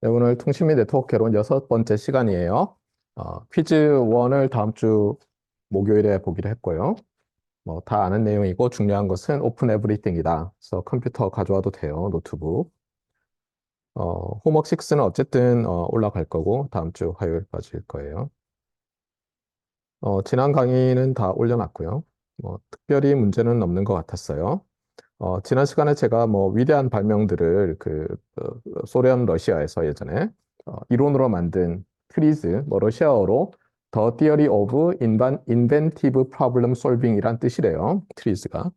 네, 오늘 통신 및 네트워크 개론 6번째 시간이에요. 퀴즈 1을 다음 주 목요일에 보기로 했고요. 뭐 다 아는 내용이고 중요한 것은 오픈 에브리띵이다. 그래서 컴퓨터 가져와도 돼요, 노트북. 홈워크 6는 어쨌든 올라갈 거고 다음 주 화요일까지일 거예요. 지난 강의는 다 올려놨고요. 뭐 특별히 문제는 없는 것 같았어요. 지난 시간에 제가 뭐 위대한 발명들을 소련 러시아에서 예전에 이론으로 만든 트리즈, 뭐 러시아어로 The Theory of Inventive Problem Solving이란 뜻이래요. 트리즈가.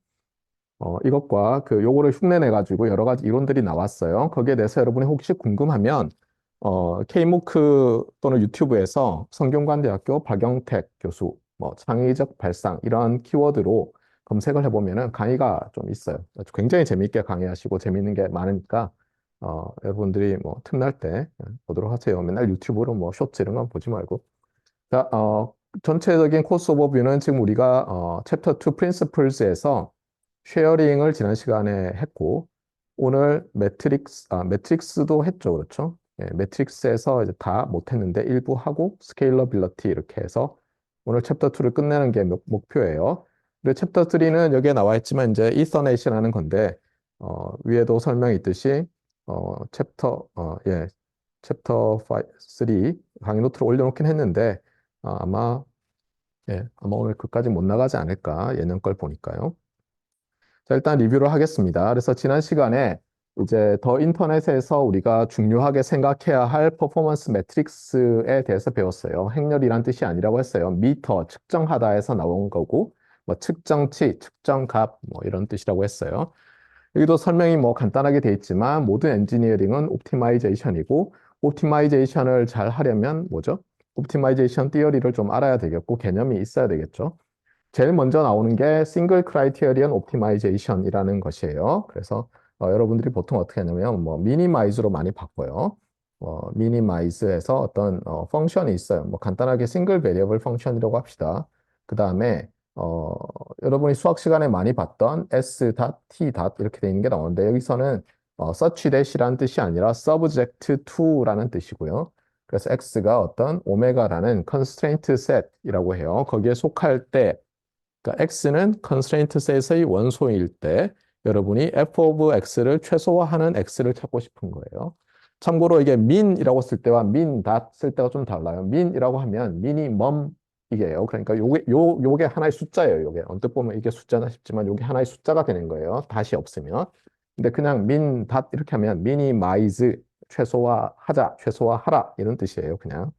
이것과 요거를 흉내내가지고 여러 가지 이론들이 나왔어요. 거기에 대해서 여러분이 혹시 궁금하면 K무크 또는 유튜브에서 성균관대학교 박영택 교수, 뭐 창의적 발상 이런 키워드로 검색을 해보면은 강의가 좀 있어요. 굉장히 재미있게 강의하시고 재미있는 게 많으니까 여러분들이 뭐 틈날 때 보도록 하세요. 맨날 유튜브로 뭐 쇼츠 이런 건 보지 말고. 자, 전체적인 코스 오버뷰는 지금 우리가 챕터 2 프린시플스에서 쉐어링을 지난 시간에 했고, 오늘 매트릭스도 했죠. 그렇죠? 예, 매트릭스에서 이제 다 못했는데 일부 하고 스케일러빌러티 이렇게 해서 오늘 챕터 2를 끝내는 게 목표예요. 그리고 챕터 3는 여기에 나와 있지만 이제 이서넷이라는 건데, 위에도 설명이 있듯이, 챕터 3 강의 노트를 올려놓긴 했는데, 아마, 예, 아마 오늘 그까지 못 나가지 않을까, 예년 걸 보니까요. 자, 일단 리뷰를 하겠습니다. 그래서 지난 시간에 이제 더 인터넷에서 우리가 중요하게 생각해야 할 퍼포먼스 매트릭스에 대해서 배웠어요. 행렬이란 뜻이 아니라고 했어요. 미터, 측정하다에서 나온 거고, 뭐 측정치, 측정값, 뭐 이런 뜻이라고 했어요. 여기도 설명이 뭐 간단하게 돼 있지만 모든 엔지니어링은 옵티마이제이션이고, 옵티마이제이션을 잘 하려면 뭐죠? 옵티마이제이션 티어리를 좀 알아야 되겠고, 개념이 있어야 되겠죠. 제일 먼저 나오는 게 싱글 크라이테리언 옵티마이제이션이라는 것이에요. 그래서 여러분들이 보통 어떻게 하냐면 뭐 미니마이즈로 많이 바꿔요. 미니마이즈에서 어떤 펑션이 있어요. 뭐 간단하게 싱글 베리어블 펑션이라고 합시다. 그 다음에 여러분이 수학 시간에 많이 봤던 s t 이렇게 돼 있는 게 나오는데 여기서는 such that이라는 뜻이 아니라 subject to라는 뜻이고요. 그래서 x가 어떤 오메가라는 constraint set이라고 해요. 거기에 속할 때 그러니까 x는 constraint set의 원소일 때 여러분이 f of x를 최소화하는 x를 찾고 싶은 거예요. 참고로 이게 min이라고 쓸 때와 min dot 쓸 때가 좀 달라요. min이라고 하면 minimum 이게요. 그러니까 요게 하나의 숫자예요. 요게 언뜻 보면 이게 숫자나 싶지만 요게 하나의 숫자가 되는 거예요. 다시 없으면. 근데 그냥 min dot 이렇게 하면 minimize 최소화하자, 최소화하라 이런 뜻이에요. 그냥.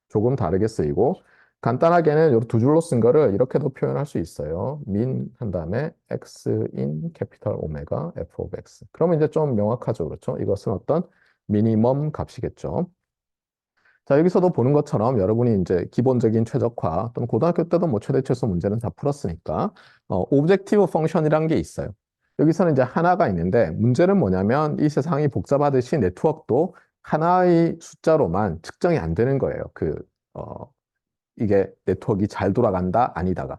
조금 다르게 쓰이고 간단하게는 요 두 줄로 쓴 거를 이렇게도 표현할 수 있어요. min 한 다음에 x in 캐피털 오메가 f of x. 그러면 이제 좀 명확하죠. 그렇죠? 이것은 어떤 미니멈 값이겠죠. 자, 여기서도 보는 것처럼 여러분이 이제 기본적인 최적화 또는 고등학교 때도 뭐 최대 최소 문제는 다 풀었으니까 오브젝티브 펑션이란 게 있어요. 여기서는 이제 하나가 있는데 문제는 뭐냐면 이 세상이 복잡하듯이 네트워크도 하나의 숫자로만 측정이 안 되는 거예요. 이게 네트워크가 잘 돌아간다 아니다가.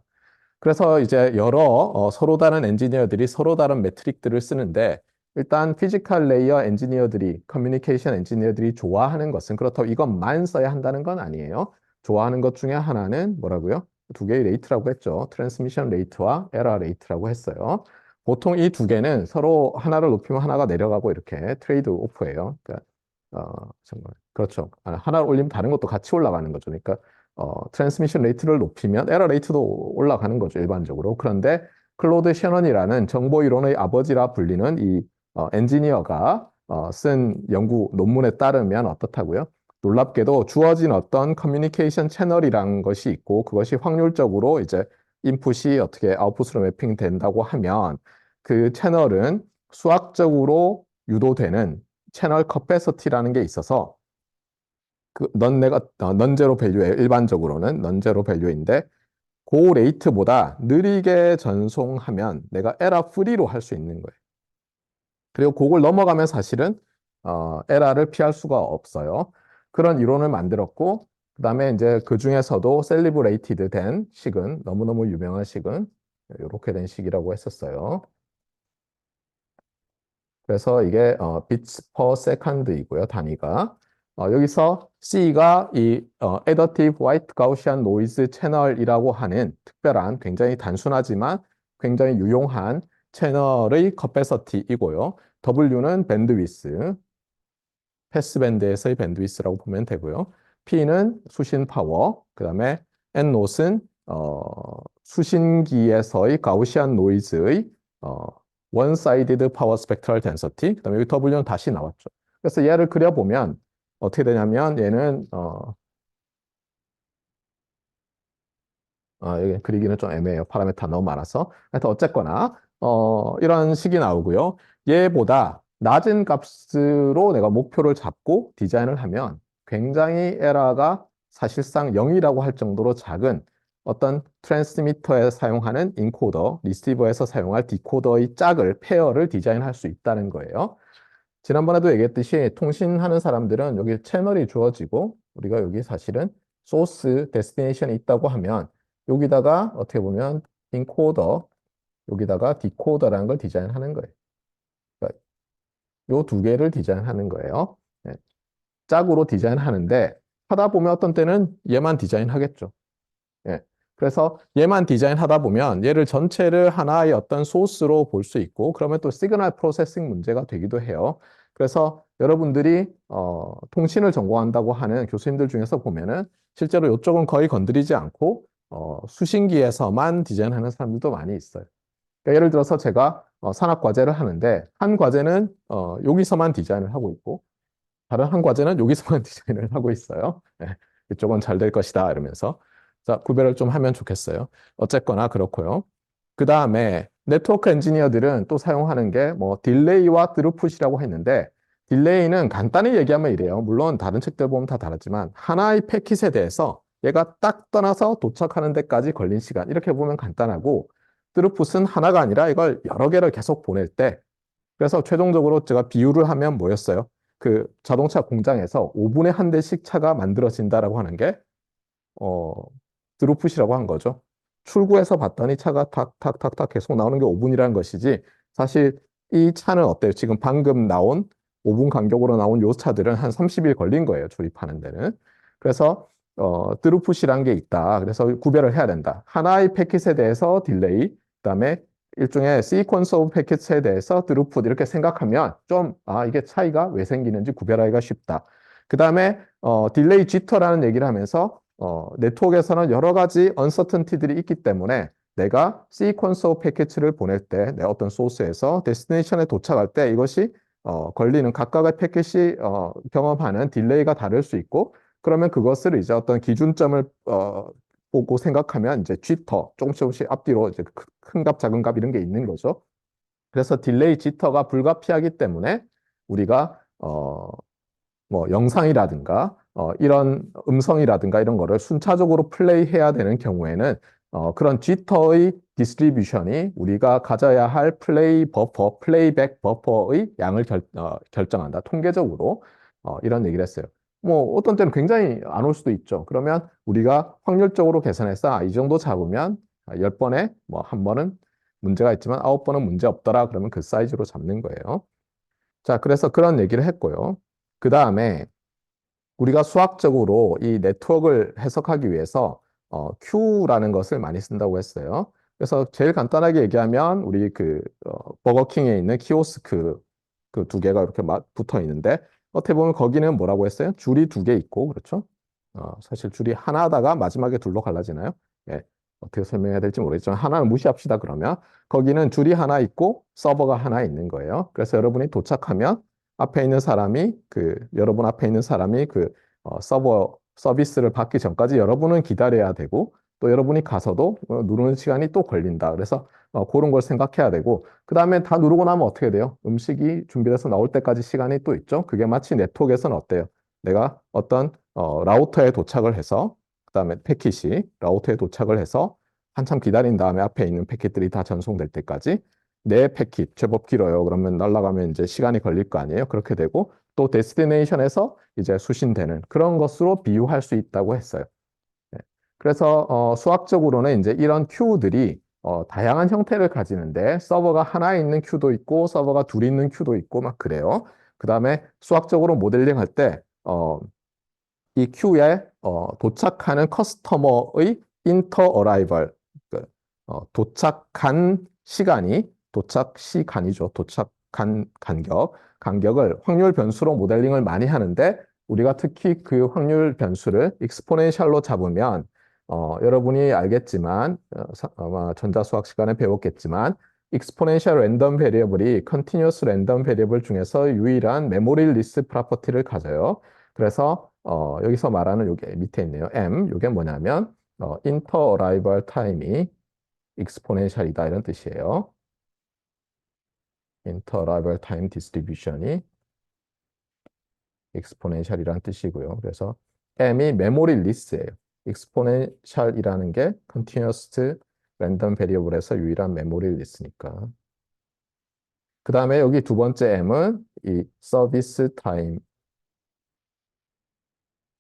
그래서 이제 여러 서로 다른 엔지니어들이 서로 다른 매트릭들을 쓰는데 일단 피지컬 레이어 엔지니어들이 커뮤니케이션 엔지니어들이 좋아하는 것은 그렇다고 이것만 써야 한다는 건 아니에요. 좋아하는 것 중에 하나는 뭐라고요? 두 개의 레이트라고 했죠. 트랜스미션 레이트와 에러 레이트라고 했어요. 보통 이 두 개는 서로 하나를 높이면 하나가 내려가고 이렇게 트레이드 오프예요. 그러니까 정말 그렇죠. 하나를 올리면 다른 것도 같이 올라가는 거죠. 그러니까 트랜스미션 레이트를 높이면 에러 레이트도 올라가는 거죠, 일반적으로. 그런데 클로드 셔넌이라는 정보 이론의 아버지라 불리는 이 엔지니어가 쓴 연구 논문에 따르면 어떻다고요? 놀랍게도 주어진 어떤 커뮤니케이션 채널이란 것이 있고 그것이 확률적으로 이제 인풋이 어떻게 아웃풋으로 매핑된다고 하면 그 채널은 수학적으로 유도되는 채널 커패시티라는 게 있어서 넌제로 밸류예요. 일반적으로는 넌제로 밸류인데 그 레이트보다 느리게 전송하면 내가 에러 프리로 할 수 있는 거예요. 그리고 그걸 넘어가면 사실은 에러를 피할 수가 없어요. 그런 이론을 만들었고 그다음에 이제 그 중에서도 셀리브레이티드 된 식은 너무너무 유명한 식은 이렇게 된 식이라고 했었어요. 그래서 이게 bits per second이고요, 단위가. 여기서 C가 이 additive white Gaussian noise 채널이라고 하는 특별한 굉장히 단순하지만 굉장히 유용한 채널의 capacity 이고요. W는 밴드위스, 패스밴드에서의 밴드위스라고 보면 되고요. P는 수신 파워, 그 다음에 N노트는 수신기에서의 가우시안 노이즈의 원사이디드 파워 스펙트럴 덴서티, 그 다음에 여기 W는 다시 나왔죠. 그래서 얘를 그려보면 어떻게 되냐면 얘는 여기 그리기는 좀 애매해요. 파라미터 너무 많아서. 하여튼 어쨌거나 이런 식이 나오고요. 얘보다 낮은 값으로 내가 목표를 잡고 디자인을 하면 굉장히 에러가 사실상 0이라고 할 정도로 작은 어떤 트랜스미터에 사용하는 인코더, 리시버에서 사용할 디코더의 짝을, 페어를 디자인할 수 있다는 거예요. 지난번에도 얘기했듯이 통신하는 사람들은 여기 채널이 주어지고 우리가 여기 사실은 소스, 데스티네이션이 있다고 하면 여기다가 어떻게 보면 인코더, 여기다가 디코더라는 걸 디자인하는 거예요. 그러니까 요 두 개를 디자인하는 거예요. 네. 짝으로 디자인하는데 하다 보면 어떤 때는 얘만 디자인하겠죠. 예. 그래서 얘만 디자인하다 보면 얘를 전체를 하나의 어떤 소스로 볼 수 있고 그러면 또 시그널 프로세싱 문제가 되기도 해요. 그래서 여러분들이 통신을 전공한다고 하는 교수님들 중에서 보면은 실제로 이쪽은 거의 건드리지 않고 수신기에서만 디자인하는 사람들도 많이 있어요. 그러니까 예를 들어서 제가 산학 과제를 하는데 한 과제는 여기서만 디자인을 하고 있고 다른 한 과제는 여기서만 디자인을 하고 있어요. 네, 이쪽은 잘 될 것이다 이러면서 자 구별을 좀 하면 좋겠어요. 어쨌거나 그렇고요. 그 다음에 네트워크 엔지니어들은 또 사용하는 게 뭐 딜레이와 드루풋이라고 했는데 딜레이는 간단히 얘기하면 이래요. 물론 다른 책들 보면 다 다르지만 하나의 패킷에 대해서 얘가 딱 떠나서 도착하는 데까지 걸린 시간 이렇게 보면 간단하고 드루풋은 하나가 아니라 이걸 여러 개를 계속 보낼 때 그래서 최종적으로 제가 비유를 하면 뭐였어요? 그 자동차 공장에서 5분에 한 대씩 차가 만들어진다라고 하는 게 어, 드루풋이라고 한 거죠. 출구에서 봤더니 차가 탁탁탁탁 계속 나오는 게 5분이라는 것이지 사실 이 차는 어때요? 지금 방금 나온 5분 간격으로 나온 요 차들은 한 30일 걸린 거예요. 조립하는 데는. 그래서 드루풋이란 게 있다. 그래서 구별을 해야 된다. 하나의 패킷에 대해서 딜레이, 그다음에 일종의 시퀀스 오브 패킷에 대해서 드루풋 이렇게 생각하면 좀 이게 차이가 왜 생기는지 구별하기가 쉽다. 그다음에 딜레이 지터라는 얘기를 하면서 네트워크에서는 여러 가지 언서턴티들이 있기 때문에 내가 시퀀스 오브 패킷을 보낼 때 내 어떤 소스에서 데스티네이션에 도착할 때 이것이 걸리는 각각의 패킷이 경험하는 딜레이가 다를 수 있고 그러면 그것을 이제 어떤 기준점을 보고 생각하면 이제 지터 조금씩 앞뒤로 이제 큰 값, 작은 값 이런 게 있는 거죠. 그래서 딜레이 지터가 불가피하기 때문에 우리가 뭐 영상이라든가 이런 음성이라든가 이런 거를 순차적으로 플레이해야 되는 경우에는 그런 지터의 디스트리뷰션이 우리가 가져야 할 플레이 버퍼, 플레이백 버퍼의 양을 결정한다. 통계적으로 이런 얘기를 했어요. 뭐 어떤 때는 굉장히 안 올 수도 있죠. 그러면 우리가 확률적으로 계산해서 이 정도 잡으면 10번에 뭐 한 번은 문제가 있지만 9번은 문제 없더라. 그러면 그 사이즈로 잡는 거예요. 자, 그래서 그런 얘기를 했고요. 그 다음에 우리가 수학적으로 이 네트워크를 해석하기 위해서 Q라는 것을 많이 쓴다고 했어요. 그래서 제일 간단하게 얘기하면 우리 그 버거킹에 있는 키오스크 그 두 개가 이렇게 막 붙어 있는데 어떻게 보면 거기는 뭐라고 했어요? 줄이 두 개 있고 그렇죠? 사실 줄이 하나다가 마지막에 둘로 갈라지나요? 예, 어떻게 설명해야 될지 모르겠지만 하나는 무시합시다 그러면 거기는 줄이 하나 있고 서버가 하나 있는 거예요. 그래서 여러분이 도착하면 앞에 있는 사람이 여러분 앞에 있는 사람이 서버 서비스를 받기 전까지 여러분은 기다려야 되고 또 여러분이 가서도 누르는 시간이 또 걸린다. 그래서 그런 걸 생각해야 되고 그 다음에 다 누르고 나면 어떻게 돼요? 음식이 준비돼서 나올 때까지 시간이 또 있죠. 그게 마치 네트워크에서는 어때요? 내가 어떤 라우터에 도착을 해서 그 다음에 패킷이 라우터에 도착을 해서 한참 기다린 다음에 앞에 있는 패킷들이 다 전송될 때까지 내 패킷 제법 길어요. 그러면 날아가면 이제 시간이 걸릴 거 아니에요. 그렇게 되고 또 데스티네이션에서 이제 수신되는 그런 것으로 비유할 수 있다고 했어요. 네. 그래서 수학적으로는 이제 이런 Q들이 다양한 형태를 가지는데 서버가 하나 있는 큐도 있고 서버가 둘 있는 큐도 있고 막 그래요. 그 다음에 수학적으로 모델링 할 때, 이 큐에 도착하는 커스터머의 인터 어라이벌, 그, 도착한 시간이, 도착 시간이죠. 도착한 간격을 확률 변수로 모델링을 많이 하는데 우리가 특히 그 확률 변수를 익스포넨셜로 잡으면 여러분이 알겠지만 아마 전자수학 시간에 배웠겠지만 익스포넨셜 랜덤 베리어블이 컨티뉴어스 랜덤 베리어블 중에서 유일한 메모리 리스 프로퍼티를 가져요. 그래서 여기서 말하는 요게 밑에 있네요. M, 요게 뭐냐면 인터 어라이벌 타임이 익스포넨셜이다 이런 뜻이에요. 인터 어라이벌 타임 디스트리뷰션이 익스포넨셜이라는 뜻이고요. 그래서 M이 메모리 리스예요. 익스포넨셜이라는 게 컨티뉴어스 랜덤 베리어블에서 유일한 메모리 리스니까. 그 다음에 여기 두 번째 M은 이 서비스 타임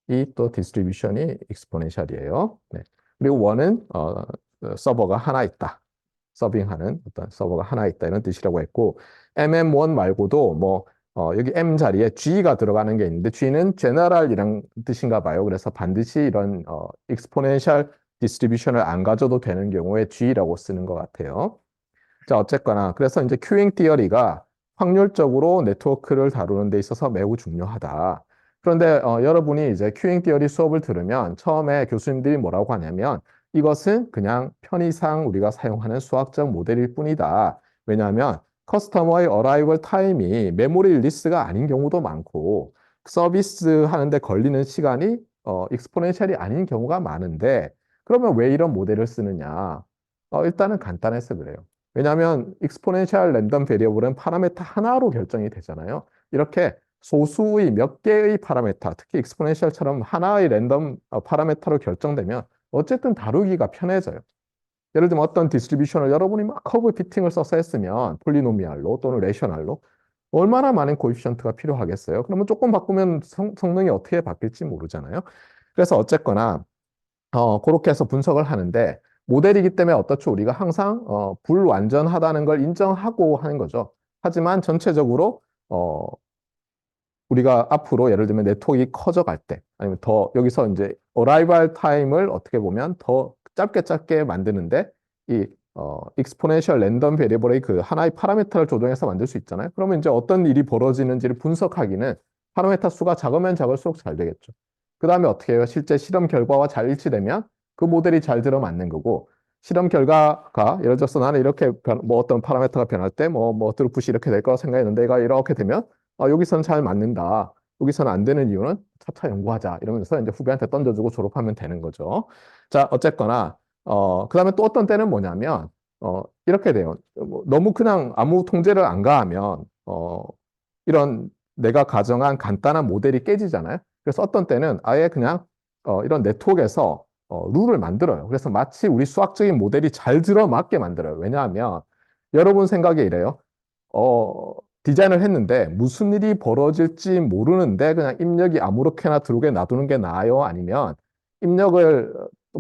이 또 디스트리뷰션이 익스포넨셜이에요. 네. 그리고 원은 서버가 하나 있다. 서빙하는 어떤 서버가 하나 있다 이런 뜻이라고 했고 MM1 말고도 뭐 여기 M 자리에 G가 들어가는 게 있는데 G는 general이란 뜻인가 봐요. 그래서 반드시 이런 익스포넨셜 디스트리뷰션을 안 가져도 되는 경우에 G라고 쓰는 것 같아요. 자, 어쨌거나 그래서 이제 큐잉 티어리가 확률적으로 네트워크를 다루는 데 있어서 매우 중요하다. 그런데 여러분이 이제 큐잉 티어리 수업을 들으면 처음에 교수님들이 뭐라고 하냐면 이것은 그냥 편의상 우리가 사용하는 수학적 모델일 뿐이다. 왜냐하면 커스터머의 어라이벌 타임이 메모리 리스가 아닌 경우도 많고 서비스 하는데 걸리는 시간이 익스포넨셜이 아닌 경우가 많은데 그러면 왜 이런 모델을 쓰느냐? 일단은 간단해서 그래요. 왜냐하면 익스포넨셜 랜덤 베리어블은 파라메터 하나로 결정이 되잖아요. 이렇게 소수의 몇 개의 파라메터, 특히 익스포넨셜처럼 하나의 랜덤 파라메터로 결정되면 어쨌든 다루기가 편해져요. 예를 들면 어떤 디스트리뷰션을 여러분이 막 커브 피팅을 써서 했으면 폴리노미알로 또는 레셔널로 얼마나 많은 코에피션트가 필요하겠어요. 그러면 조금 바꾸면 성능이 어떻게 바뀔지 모르잖아요. 그래서 어쨌거나 그렇게 해서 분석을 하는데 모델이기 때문에 어떻죠? 우리가 항상 불완전하다는 걸 인정하고 하는 거죠. 하지만 전체적으로 우리가 앞으로 예를 들면 네트워크가 커져갈 때 아니면 더 여기서 이제 어라이벌 타임을 어떻게 보면 더 짧게 만드는데 이 익스포넨셜 랜덤 베리어블의 그 하나의 파라미터를 조정해서 만들 수 있잖아요. 그러면 이제 어떤 일이 벌어지는지를 분석하기는 파라미터 수가 작으면 작을수록 잘 되겠죠. 그 다음에 어떻게 해요? 실제 실험 결과와 잘 일치되면 그 모델이 잘 들어맞는 거고 실험 결과가 예를 들어서 나는 이렇게 뭐 어떤 파라미터가 변할 때 뭐 드루풋이 이렇게 될 거라 생각했는데 얘가 이렇게 되면 여기서는 잘 맞는다. 여기서는 안 되는 이유는 차차 연구하자. 이러면서 이제 후배한테 던져주고 졸업하면 되는 거죠. 자, 어쨌거나, 그 다음에 또 어떤 때는 뭐냐면, 이렇게 돼요. 너무 그냥 아무 통제를 안 가하면, 이런 내가 가정한 간단한 모델이 깨지잖아요. 그래서 어떤 때는 아예 그냥, 이런 네트워크에서 룰을 만들어요. 그래서 마치 우리 수학적인 모델이 잘 들어맞게 만들어요. 왜냐하면, 여러분 생각에 이래요. 디자인을 했는데 무슨 일이 벌어질지 모르는데 그냥 입력이 아무렇게나 들어오게 놔두는 게 나아요? 아니면 입력을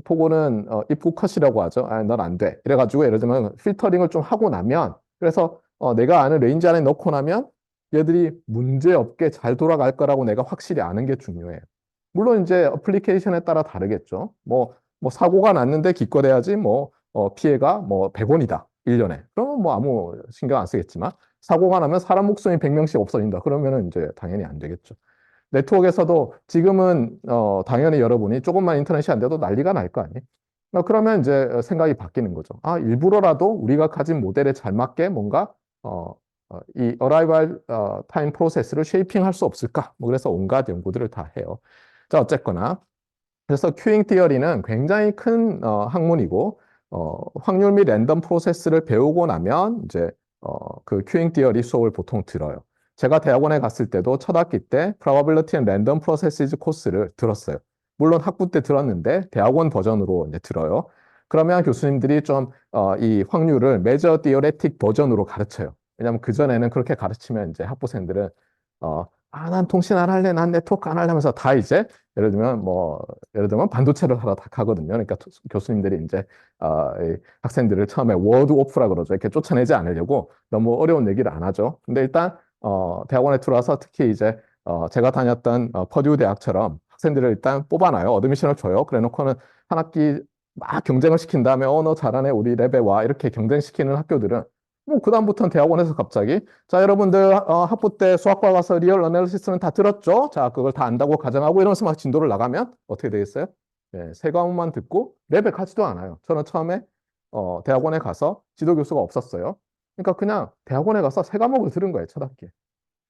보고는 입구 컷이라고 하죠. 넌 안 돼. 이래가지고 예를 들면 필터링을 좀 하고 나면 그래서 내가 아는 레인지 안에 넣고 나면 얘들이 문제 없게 잘 돌아갈 거라고 내가 확실히 아는 게 중요해요. 물론 이제 어플리케이션에 따라 다르겠죠. 뭐 사고가 났는데 기껏해야지 피해가 100원이다. 1년에. 그러면 뭐 아무 신경 안 쓰겠지만 사고가 나면 사람 목숨이 100명씩 없어진다. 그러면은 이제 당연히 안 되겠죠. 네트워크에서도 지금은 당연히 여러분이 조금만 인터넷이 안 돼도 난리가 날 거 아니에요. 그러면 이제 생각이 바뀌는 거죠. 일부러라도 우리가 가진 모델에 잘 맞게 뭔가 이 어라이벌 타임 프로세스를 쉐이핑할 수 없을까? 뭐 그래서 온갖 연구들을 다 해요. 자, 어쨌거나 그래서 큐잉 티어리는 굉장히 큰 학문이고 확률 및 랜덤 프로세스를 배우고 나면 이제 그 큐잉 티어리 수업을 보통 들어요. 제가 대학원에 갔을 때도 첫 학기 때 Probability and Random Processes 코스를 들었어요. 물론 학부 때 들었는데 대학원 버전으로 이제 들어요. 그러면 교수님들이 좀 이 확률을 Measure Theoretic 버전으로 가르쳐요. 왜냐하면 그전에는 그렇게 가르치면 이제 학부생들은 아, 난 통신 안 할래, 난 네트워크 안 할래 하면서 다 이제, 예를 들면 반도체를 하러 다 가거든요. 그러니까 교수님들이 이제, 이 학생들을 처음에 워드 오프라 그러죠. 이렇게 쫓아내지 않으려고 너무 어려운 얘기를 안 하죠. 근데 일단, 대학원에 들어와서 특히 이제, 제가 다녔던 퍼듀 대학처럼 학생들을 일단 뽑아놔요. 어드미션을 줘요. 그래 놓고는 한 학기 막 경쟁을 시킨 다음에, 너 잘하네, 우리 랩에 와. 이렇게 경쟁시키는 학교들은, 뭐, 그다음부터는 대학원에서 갑자기 자, 여러분들 학부 때 수학과 가서 리얼 어널리시스는 다 들었죠? 자, 그걸 다 안다고 가정하고 이러면서 막 진도를 나가면 어떻게 되겠어요? 네, 세 과목만 듣고 랩에 가지도 않아요. 저는 처음에 대학원에 가서 지도 교수가 없었어요. 그러니까 그냥 대학원에 가서 세 과목을 들은 거예요, 첫 학기에.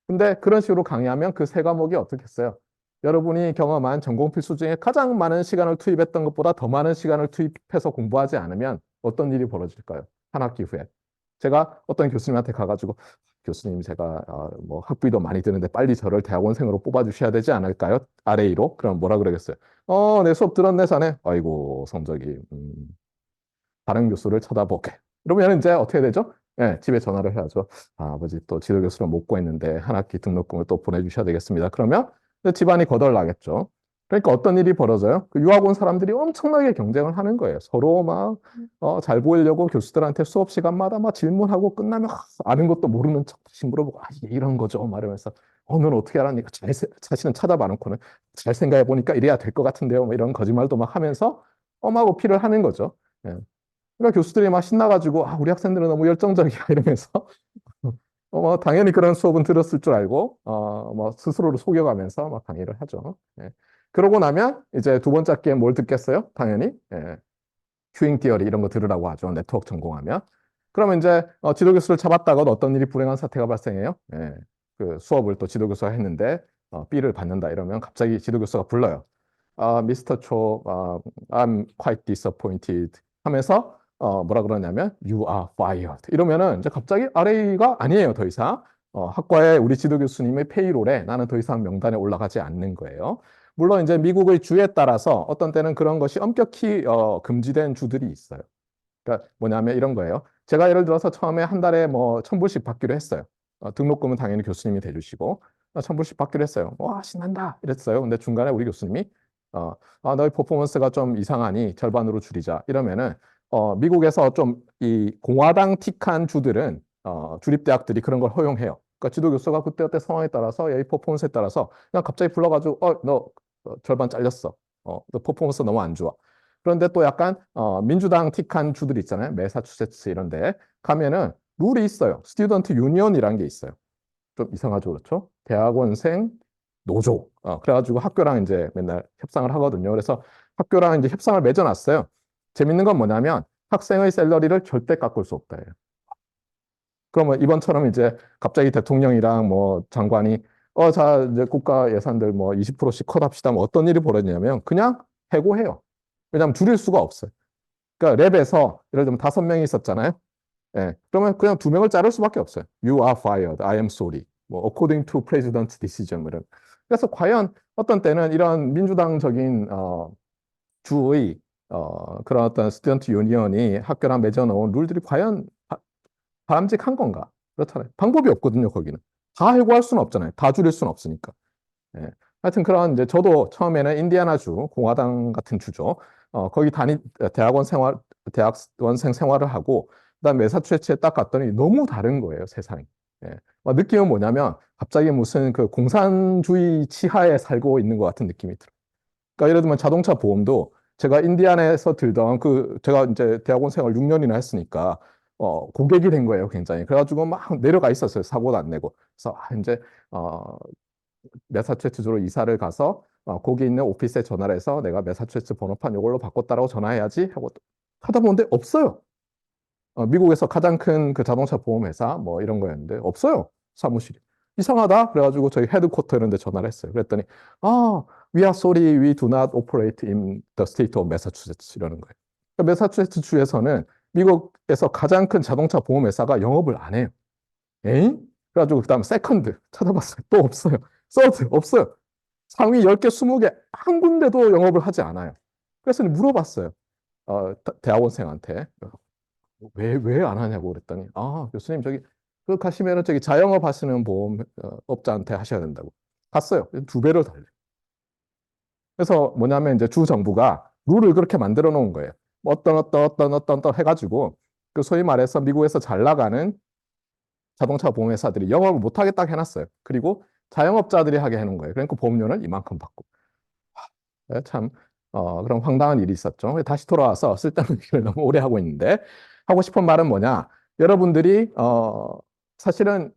근데 그런 식으로 강의하면 그 세 과목이 어떻게 했어요? 여러분이 경험한 전공 필수 중에 가장 많은 시간을 투입했던 것보다 더 많은 시간을 투입해서 공부하지 않으면 어떤 일이 벌어질까요? 한 학기 후에. 제가 어떤 교수님한테 가가지고 교수님 제가 뭐 학비도 많이 드는데 빨리 저를 대학원생으로 뽑아주셔야 되지 않을까요? RA로? 그럼 뭐라 그러겠어요? 내 수업 들었네, 자네. 아이고, 성적이 다른 교수를 쳐다보게. 그러면 이제 어떻게 되죠? 네, 집에 전화를 해야죠. 아, 아버지 또 지도 교수를 못 구했는데 한 학기 등록금을 또 보내주셔야 되겠습니다. 그러면 집안이 거덜나겠죠. 그러니까 어떤 일이 벌어져요? 그 유학 온 사람들이 엄청나게 경쟁을 하는 거예요. 서로 막, 잘 보이려고 교수들한테 수업 시간마다 막 질문하고 끝나면 아는 것도 모르는 척 다시 물어보고, 이게 이런 거죠. 말하면서, 너는 어떻게 알았니까? 자신은 찾아봐 놓고는 잘 생각해 보니까 이래야 될 것 같은데요. 뭐 이런 거짓말도 막 하면서 엄하고 피를 하는 거죠. 예. 그러니까 교수들이 막 신나가지고 우리 학생들은 너무 열정적이야 이러면서 당연히 그런 수업은 들었을 줄 알고 뭐 스스로를 속여가면서 막 강의를 하죠. 예. 그러고 나면 이제 두 번째 학기에 뭘 듣겠어요? 당연히 큐잉 티어리 이런 거 들으라고 하죠. 네트워크 전공하면. 그러면 이제 지도 교수를 잡았다가 어떤 일이 불행한 사태가 발생해요. 예. 그 수업을 또 지도 교수가 했는데 B를 받는다 이러면 갑자기 지도 교수가 불러요. 미스터 초, I'm quite disappointed 하면서 뭐라 그러냐면 You are fired 이러면은 이제 갑자기 RA가 아니에요 더 이상 학과에 우리 지도 교수님의 페이롤에 나는 더 이상 명단에 올라가지 않는 거예요. 물론 이제 미국의 주에 따라서 어떤 때는 그런 것이 엄격히 금지된 주들이 있어요. 그러니까 뭐냐면 이런 거예요. 제가 예를 들어서 처음에 한 달에 뭐 1,000불씩 받기로 했어요. 등록금은 당연히 교수님이 대주시고 1,000불씩 받기로 했어요. 와 신난다 이랬어요. 근데 중간에 우리 교수님이 어, 너희 퍼포먼스가 좀 이상하니 절반으로 줄이자 이러면은 미국에서 좀 이 공화당 틱한 주들은 주립대학들이 그런 걸 허용해요. 그러니까 지도교수가 그때그때 상황에 따라서 이 퍼포먼스에 따라서 그냥 갑자기 불러가지고 너 절반 잘렸어. 너 퍼포먼스 너무 안 좋아. 그런데 또 약간 민주당 틱한 주들 있잖아요. 매사추세츠 이런 데 가면은 룰이 있어요. 스튜던트 유니언이라는 게 있어요. 좀 이상하죠, 그렇죠? 대학원생 노조. 그래가지고 학교랑 이제 맨날 협상을 하거든요. 그래서 학교랑 이제 협상을 맺어놨어요. 재밌는 건 뭐냐면 학생의 샐러리를 절대 깎을 수 없다. 그러면 이번처럼 이제 갑자기 대통령이랑 뭐 장관이 자, 이제 국가 예산들 뭐 20%씩 컷합시다. 뭐 어떤 일이 벌어지냐면 그냥 해고해요. 왜냐하면 줄일 수가 없어요. 그러니까 랩에서 예를 들면 5명이 있었잖아요. 예. 그러면 그냥 2명을 자를 수밖에 없어요. You are fired. I am sorry. 뭐 according to president's decision. 뭐 이런. 그래서 과연 어떤 때는 이런 민주당적인 주의 그런 어떤 스튜던트 유니언이 학교랑 맺어놓은 룰들이 과연 바람직한 건가? 그렇잖아요. 방법이 없거든요, 거기는. 다 해고할 수는 없잖아요. 다 줄일 수는 없으니까. 예. 하여튼 그런 이제 저도 처음에는 인디애나주 공화당 같은 주죠. 거기 대학원 생활 대학원생 생활을 하고 그다음 매사추세츠에 딱 갔더니 너무 다른 거예요, 세상이. 예. 느낌은 뭐냐면 갑자기 무슨 그 공산주의 치하에 살고 있는 것 같은 느낌이 들어요. 그러니까 예를 들면 자동차 보험도 제가 인디애나에서 들던 제가 이제 대학원 생활 6년이나 했으니까 고객이 된 거예요, 굉장히. 그래가지고 막 내려가 있었어요, 사고도 안 내고. 그래서 이제 매사추세츠주로 이사를 가서 거기 있는 오피스에 전화를 해서 내가 매사추세츠 번호판 이걸로 바꿨다라고 전화해야지 하고 하다 보는데 없어요. 미국에서 가장 큰 그 자동차 보험 회사 뭐 이런 거였는데 없어요. 사무실이. 이상하다. 그래가지고 저희 헤드쿼터 이런 데 전화를 했어요. 그랬더니 we are sorry, we do not operate in the state of Massachusetts 이러는 거예요. 그러니까 매사추세츠 주에서는 미국에서 가장 큰 자동차 보험 회사가 영업을 안 해요. 에잉? 그래가지고 그다음 세컨드 찾아봤어요. 또 없어요. 서드 없어요. 상위 10개, 20개 한 군데도 영업을 하지 않아요. 그래서 물어봤어요. 대학원생한테 왜 안 하냐고 그랬더니 교수님 저기 그 가시면은 저기 자영업 하시는 보험 업자한테 하셔야 된다고. 갔어요. 두 배를 달려. 그래서 뭐냐면 이제 주 정부가 룰을 그렇게 만들어 놓은 거예요. 뭐 어떤 해가지고 그 소위 말해서 미국에서 잘 나가는 자동차 보험회사들이 영업을 못하게 딱 해놨어요. 그리고 자영업자들이 하게 해놓은 거예요. 그러니까 보험료는 이만큼 받고. 네, 참 그런 황당한 일이 있었죠. 다시 돌아와서 쓸데없는 얘기를 너무 오래 하고 있는데 하고 싶은 말은 뭐냐? 여러분들이 사실은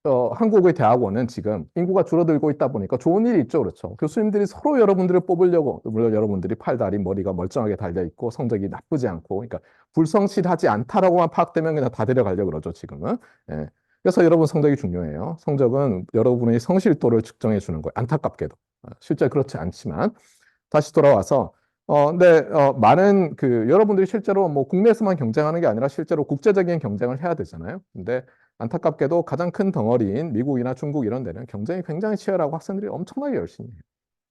한국의 대학원은 지금 인구가 줄어들고 있다 보니까 좋은 일이 있죠. 그렇죠. 교수님들이 서로 여러분들을 뽑으려고, 물론 여러분들이 팔다리, 머리가 멀쩡하게 달려 있고 성적이 나쁘지 않고, 그러니까 불성실하지 않다라고만 파악되면 그냥 다 데려가려고 그러죠, 지금은. 예. 그래서 여러분 성적이 중요해요. 성적은 여러분의 성실도를 측정해 주는 거예요. 안타깝게도. 실제 그렇지 않지만. 다시 돌아와서 근데 많은 그 여러분들이 실제로 뭐 국내에서만 경쟁하는 게 아니라 실제로 국제적인 경쟁을 해야 되잖아요. 근데 안타깝게도 가장 큰 덩어리인 미국이나 중국 이런 데는 경쟁이 굉장히 치열하고 학생들이 엄청나게 열심히 해요.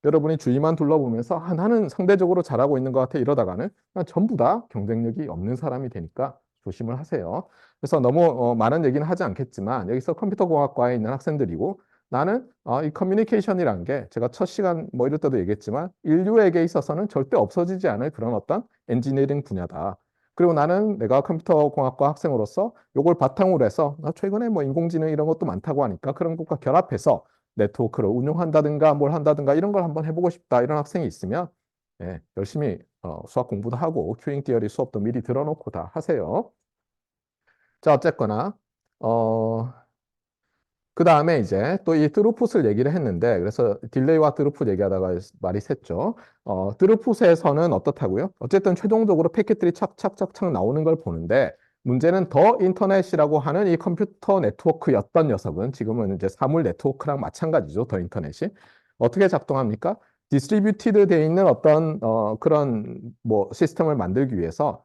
여러분이 주위만 둘러보면서 나는 상대적으로 잘하고 있는 것 같아 이러다가는 그냥 전부 다 경쟁력이 없는 사람이 되니까 조심을 하세요. 그래서 너무 많은 얘기는 하지 않겠지만 여기서 컴퓨터공학과에 있는 학생들이고 나는 이 커뮤니케이션이란 게 제가 첫 시간 뭐 이럴 때도 얘기했지만 인류에게 있어서는 절대 없어지지 않을 그런 어떤 엔지니어링 분야다. 그리고 나는 내가 컴퓨터공학과 학생으로서 이걸 바탕으로 해서 최근에 뭐 인공지능 이런 것도 많다고 하니까 그런 것과 결합해서 네트워크를 운영한다든가 뭘 한다든가 이런 걸 한번 해보고 싶다 이런 학생이 있으면 예, 열심히 수학 공부도 하고 큐잉 티어리 수업도 미리 들어놓고 다 하세요. 자, 어쨌거나 그 다음에 이제 또 이 드루풋을 얘기를 했는데 그래서 딜레이와 드루풋 얘기하다가 말이 샜죠. 드루풋에서는 어떻다고요? 어쨌든 최종적으로 패킷들이 착착착착 나오는 걸 보는데 문제는 더 인터넷이라고 하는 이 컴퓨터 네트워크였던 녀석은 지금은 이제 사물 네트워크랑 마찬가지죠. 더 인터넷이. 어떻게 작동합니까? 디스트리뷰티드 돼 있는 어떤 그런 뭐 시스템을 만들기 위해서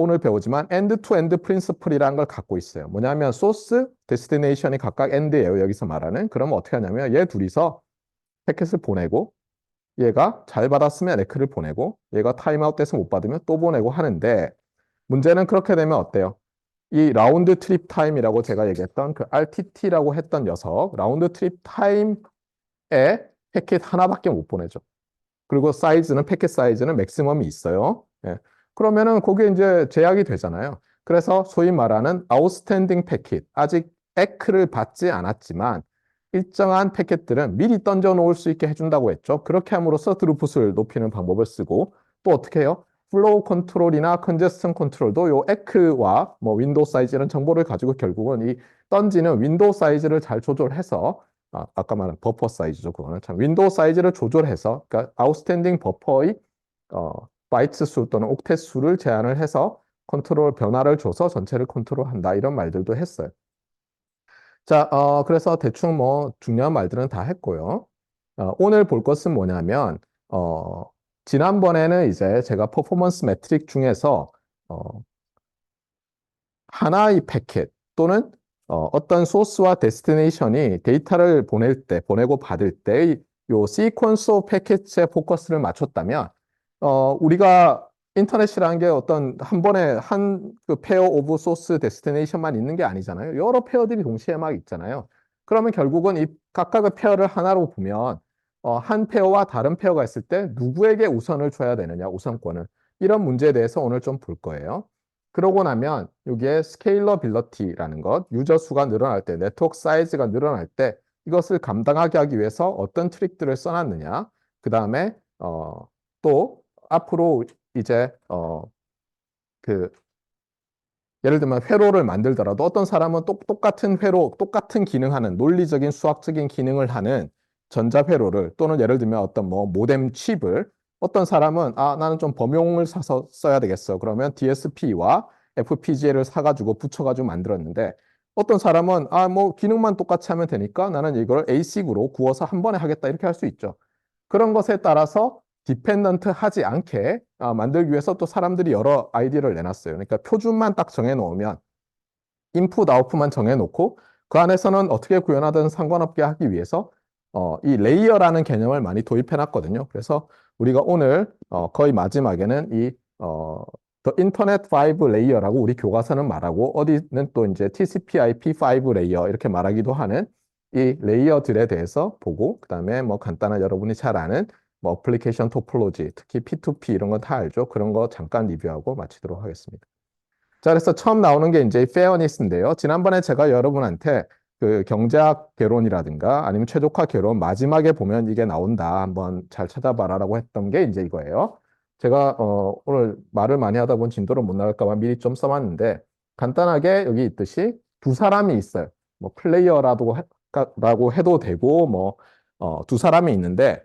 오늘 배우지만 end-to-end 프린시플이라는 걸 갖고 있어요. 뭐냐면 소스, 데스티네이션이 각각 end예요. 여기서 말하는. 그러면 어떻게 하냐면 얘 둘이서 패킷을 보내고 얘가 잘 받았으면 에크를 보내고 얘가 타임아웃 돼서 못 받으면 또 보내고 하는데 문제는 그렇게 되면 어때요? 이 라운드 트립 타임이라고 제가 얘기했던 그 RTT라고 했던 녀석 라운드 트립 타임에 패킷 하나밖에 못 보내죠. 그리고 사이즈는 패킷 사이즈는 맥시멈이 있어요. 예. 그러면은 거기에 이제 제약이 되잖아요. 그래서 소위 말하는 아웃스탠딩 패킷, 아직 에크를 받지 않았지만 일정한 패킷들은 미리 던져 놓을 수 있게 해준다고 했죠. 그렇게 함으로써 드루풋을 높이는 방법을 쓰고 또 어떻게 해요? 플로우 컨트롤이나 컨제스션 컨트롤도 요 에크와 뭐 윈도우 사이즈 이런 정보를 가지고 결국은 이 던지는 윈도우 사이즈를 잘 조절해서 아까 말한 버퍼 사이즈죠. 그거는 참 윈도우 사이즈를 조절해서 그러니까 아웃스탠딩 버퍼의 바이트 수 또는 옥텟 수를 제한을 해서 컨트롤 변화를 줘서 전체를 컨트롤한다 이런 말들도 했어요. 자, 그래서 대충 뭐 중요한 말들은 다 했고요. 오늘 볼 것은 뭐냐면 지난번에는 이제 제가 퍼포먼스 매트릭 중에서 하나의 패킷 또는 어떤 소스와 데스티네이션이 데이터를 보낼 때, 보내고 받을 때의 요 시퀀스 오브 패킷에 포커스를 맞췄다면 우리가 인터넷이라는 게 어떤 한 번에 한 그 페어 오브 소스 데스티네이션만 있는 게 아니잖아요. 여러 페어들이 동시에 막 있잖아요. 그러면 결국은 이 각각의 페어를 하나로 보면 한 페어와 다른 페어가 있을 때 누구에게 우선을 줘야 되느냐, 우선권을. 이런 문제에 대해서 오늘 좀 볼 거예요. 그러고 나면 여기에 스케일러빌러티라는 것, 유저 수가 늘어날 때, 네트워크 사이즈가 늘어날 때 이것을 감당하게 하기 위해서 어떤 트릭들을 써놨느냐. 그 다음에 또 앞으로 이제 그 예를 들면 회로를 만들더라도 어떤 사람은 똑같은 회로, 똑같은 기능하는 논리적인 수학적인 기능을 하는 전자회로를 또는 예를 들면 어떤 뭐 모뎀 칩을 어떤 사람은 나는 좀 범용을 사서 써야 되겠어. 그러면 DSP와 FPGA를 사가지고 붙여가지고 만들었는데 어떤 사람은 뭐 기능만 똑같이 하면 되니까 나는 이걸 ASIC으로 구워서 한 번에 하겠다 이렇게 할 수 있죠. 그런 것에 따라서 디펜던트 하지 않게 만들기 위해서 또 사람들이 여러 아이디어를 내놨어요. 그러니까 표준만 딱 정해놓으면 인풋, 아웃풋만 정해놓고 그 안에서는 어떻게 구현하든 상관없게 하기 위해서 이 레이어라는 개념을 많이 도입해놨거든요. 그래서 우리가 오늘 거의 마지막에는 이 The Internet 5 레이어라고 우리 교과서는 말하고 어디는 또 이제 TCP/IP 5 레이어 이렇게 말하기도 하는 이 레이어들에 대해서 보고 그다음에 뭐 간단한 여러분이 잘 아는 뭐 어플리케이션 토폴로지, 특히 P2P 이런 건 다 알죠. 그런 거 잠깐 리뷰하고 마치도록 하겠습니다. 자, 그래서 처음 나오는 게 이제 페어니스인데요. 지난번에 제가 여러분한테 그 경제학 개론이라든가 아니면 최적화 개론 마지막에 보면 이게 나온다. 한번 잘 찾아봐라라고 했던 게 이제 이거예요. 제가 오늘 말을 많이 하다 보니 진도를 못 나갈까 봐 미리 좀 써봤는데 간단하게 여기 있듯이 두 사람이 있어요. 뭐 플레이어라고 해도 되고 뭐 두 사람이 있는데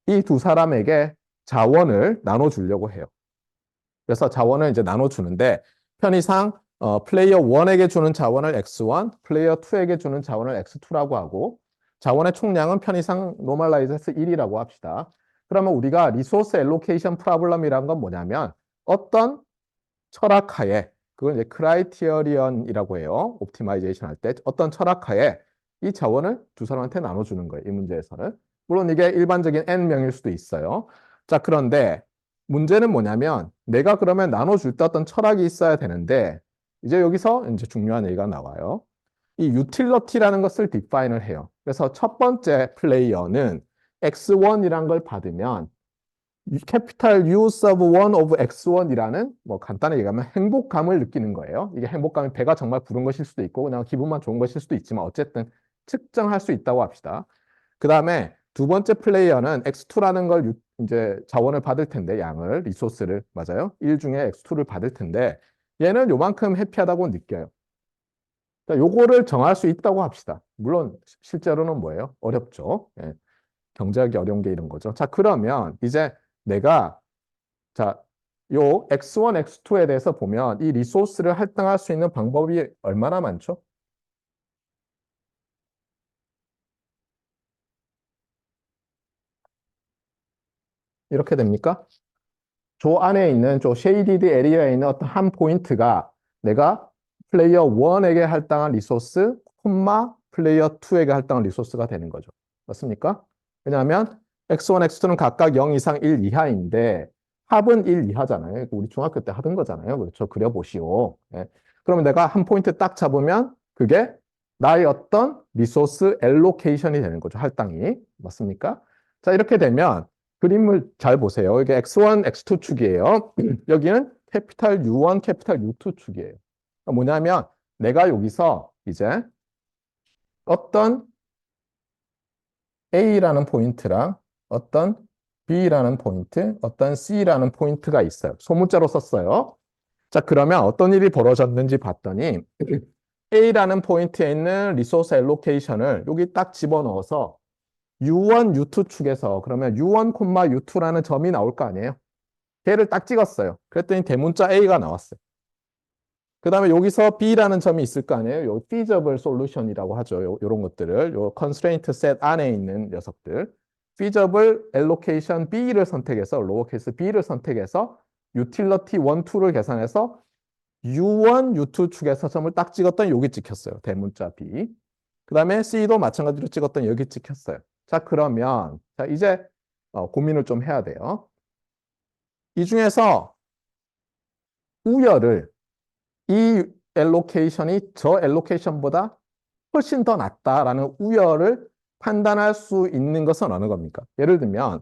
이 두 사람에게 자원을 나눠주려고 해요. 그래서 자원을 이제 나눠주는데 편의상 플레이어 1에게 주는 자원을 X1, 플레이어 2에게 주는 자원을 X2라고 하고 자원의 총량은 편의상 노멀라이즈해서 1이라고 합시다. 그러면 우리가 리소스 엘로케이션 프로블럼이란 건 뭐냐면 어떤 철학하에 그걸 이제 크라이티어리언이라고 해요. 옵티마이제이션 할 때 어떤 철학하에 이 자원을 두 사람한테 나눠주는 거예요. 이 문제에서는. 물론 이게 일반적인 N명일 수도 있어요. 자, 그런데 문제는 뭐냐면 내가 그러면 나눠줄 때 어떤 철학이 있어야 되는데 이제 여기서 이제 중요한 얘기가 나와요. 이 유틸러티라는 것을 디파인을 해요. 그래서 첫 번째 플레이어는 X1이란 걸 받으면 캐피탈 U sub 1 of X1이라는 뭐 간단하게 얘기하면 행복감을 느끼는 거예요. 이게 행복감이 배가 정말 부른 것일 수도 있고 그냥 기분만 좋은 것일 수도 있지만 어쨌든 측정할 수 있다고 합시다. 그 다음에 두 번째 플레이어는 X2라는 걸 이제 자원을 받을 텐데 양을 리소스를 맞아요. 1 중에 X2를 받을 텐데 얘는 요만큼 해피하다고 느껴요. 자, 요거를 정할 수 있다고 합시다. 물론 실제로는 뭐예요? 어렵죠. 예. 경제하기 어려운 게 이런 거죠. 자, 그러면 이제 내가 자, 요 X1, X2에 대해서 보면 이 리소스를 할당할 수 있는 방법이 얼마나 많죠? 이렇게 됩니까? 저 안에 있는 저 쉐이디드 에리어에 있는 어떤 한 포인트가 내가 플레이어 1에게 할당한 리소스, 콤마 플레이어 2에게 할당한 리소스가 되는 거죠. 맞습니까? 왜냐하면 X1, X2는 각각 0 이상 1 이하인데 합은 1 이하잖아요. 우리 중학교 때 하던 거잖아요. 그렇죠? 그려보시오. 예. 그러면 내가 한 포인트 딱 잡으면 그게 나의 어떤 리소스 엘로케이션이 되는 거죠. 할당이. 맞습니까? 자, 이렇게 되면 그림을 잘 보세요. 이게 X1, X2 축이에요. 여기는 캐피탈 U1, 캐피탈 U2 축이에요. 그러니까 뭐냐면 내가 여기서 이제 어떤 A라는 포인트랑 어떤 B라는 포인트, 어떤 C라는 포인트가 있어요. 소문자로 썼어요. 자, 그러면 어떤 일이 벌어졌는지 봤더니 A라는 포인트에 있는 리소스 엘로케이션을 여기 딱 집어넣어서 U1, U2 축에서 그러면 U1, U2라는 점이 나올 거 아니에요. 걔를 딱 찍었어요. 그랬더니 대문자 A가 나왔어요. 그 다음에 여기서 B라는 점이 있을 거 아니에요. 요 feasible solution이라고 하죠. 요런 것들을. 요 constraint set 안에 있는 녀석들. feasible allocation B를 선택해서, lowercase B를 선택해서 utility 1, 2를 계산해서 U1, U2 축에서 점을 딱 찍었더니 여기 찍혔어요. 대문자 B. 그 다음에 C도 마찬가지로 찍었더니 여기 찍혔어요. 자, 그러면 자 이제 고민을 좀 해야 돼요. 이 중에서 우열을 이 엘로케이션이 저 엘로케이션보다 훨씬 더 낫다라는 우열을 판단할 수 있는 것은 어느 겁니까? 예를 들면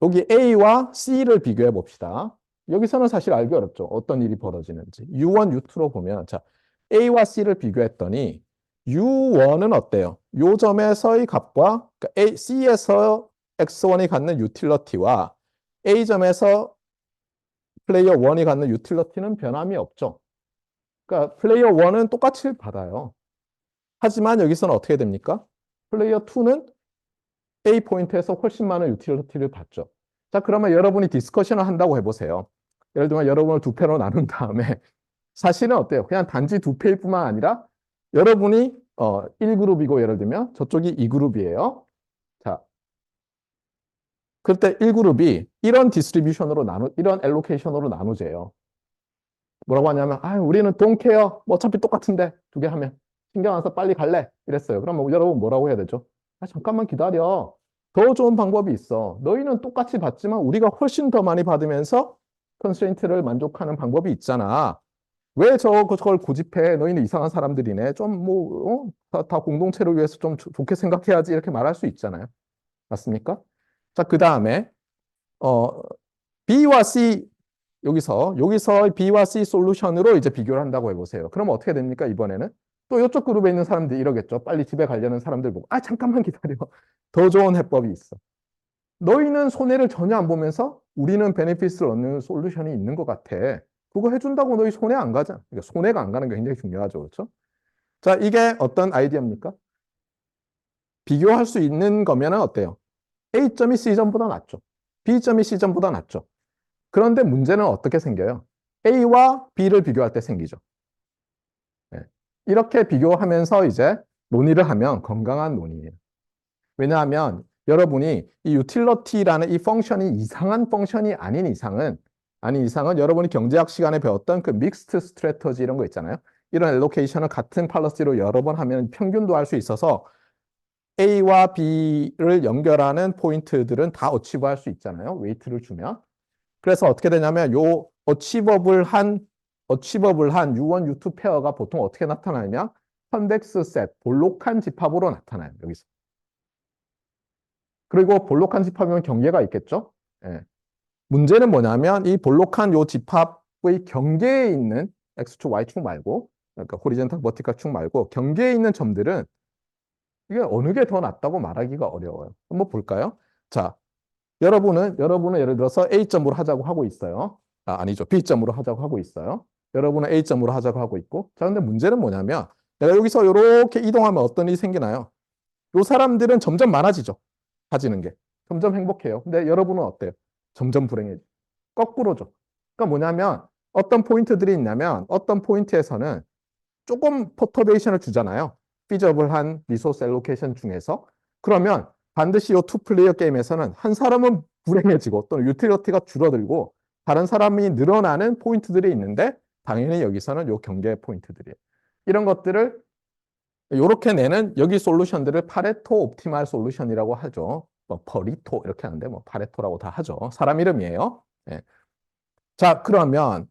여기 A와 C를 비교해 봅시다. 여기서는 사실 알기 어렵죠. 어떤 일이 벌어지는지. U1, U2로 보면 자 A와 C를 비교했더니 U1은 어때요? 요 점에서의 값과 그러니까 C에서 X1이 갖는 유틸러티와 A점에서 플레이어 1이 갖는 유틸러티는 변함이 없죠. 그러니까 플레이어 1은 똑같이 받아요. 하지만 여기서는 어떻게 됩니까? 플레이어 2는 A 포인트에서 훨씬 많은 유틸리티를 받죠. 자, 그러면 여러분이 디스커션을 한다고 해보세요. 예를 들면 여러분을 두 패로 나눈 다음에 사실은 어때요? 그냥 단지 두 패일 뿐만 아니라 여러분이 1그룹이고 예를 들면 저쪽이 2그룹이에요. 자, 그때 1그룹이 이런 디스트리뷰션으로 이런 엘로케이션으로 나누재요. 뭐라고 하냐면, 우리는 don't care. 뭐 어차피 똑같은데 두 개 하면 신경 안 써 빨리 갈래. 이랬어요. 그럼 뭐 여러분 뭐라고 해야 되죠? 잠깐만 기다려. 더 좋은 방법이 있어. 너희는 똑같이 받지만 우리가 훨씬 더 많이 받으면서 컨스트레인트를 만족하는 방법이 있잖아. 왜 저걸 고집해? 너희는 이상한 사람들이네. 좀 뭐, 다 공동체를 위해서 좀 좋게 생각해야지. 이렇게 말할 수 있잖아요. 맞습니까? 자, 그 다음에, 어, B와 C, 여기서 B와 C 솔루션으로 이제 비교를 한다고 해보세요. 그럼 어떻게 됩니까? 이번에는 또 이쪽 그룹에 있는 사람들이 이러겠죠. 빨리 집에 가려는 사람들 보고, 아, 잠깐만 기다려. 더 좋은 해법이 있어. 너희는 손해를 전혀 안 보면서 우리는 베네핏을 얻는 솔루션이 있는 것 같아. 그거 해준다고 너희 손해 안 가잖아. 그러니까 손해가 안 가는 게 굉장히 중요하죠. 그렇죠? 자, 이게 어떤 아이디어입니까? 비교할 수 있는 거면 어때요? A점이 C점보다 낫죠. B점이 C점보다 낫죠. 그런데 문제는 어떻게 생겨요? A와 B를 비교할 때 생기죠. 네. 이렇게 비교하면서 이제 논의를 하면 건강한 논의예요. 왜냐하면 여러분이 이 유틸러티라는 이 펑션이 이상한 펑션이 아닌 이상은 여러분이 경제학 시간에 배웠던 그 믹스트 스트래터지 이런 거 있잖아요. 이런 엘로케이션을 같은 팔러시로 여러 번 하면 평균도 할 수 있어서 A와 B를 연결하는 포인트들은 다 어치브 할 수 있잖아요. 웨이트를 주면. 그래서 어떻게 되냐면 요 어치버블한 U1, U2 페어가 보통 어떻게 나타나냐면 컨벡스 셋, 볼록한 집합으로 나타나요. 여기서. 그리고 볼록한 집합이면 경계가 있겠죠. 예. 문제는 뭐냐면 이 볼록한 요 집합의 경계에 있는 X축, Y축 말고 그러니까 호리젠탈 버티컬 축 말고 경계에 있는 점들은 이게 어느 게 더 낫다고 말하기가 어려워요. 한번 볼까요? 자, 여러분은 예를 들어서 A점으로 하자고 하고 있어요. 아니죠. B점으로 하자고 하고 있어요. 여러분은 A점으로 하자고 하고 있고. 자, 근데 문제는 뭐냐면 내가 여기서 이렇게 이동하면 어떤 일이 생기나요? 요 사람들은 점점 많아지죠. 가지는 게. 점점 행복해요. 근데 여러분은 어때요? 점점 불행해져. 거꾸로죠. 그러니까 뭐냐면 어떤 포인트들이 있냐면 어떤 포인트에서는 조금 퍼터베이션을 주잖아요. 피저블한 리소스 엘로케이션 중에서. 그러면 반드시 이 투 플레이어 게임에서는 한 사람은 불행해지고 또는 유틸리티가 줄어들고 다른 사람이 늘어나는 포인트들이 있는데 당연히 여기서는 요 경계 포인트들이에요. 이런 것들을 이렇게 내는 여기 솔루션들을 파레토 옵티말 솔루션이라고 하죠. 뭐 퍼리토 이렇게 하는데 뭐 파레토라고 다 하죠. 사람 이름이에요. 예. 자, 그러면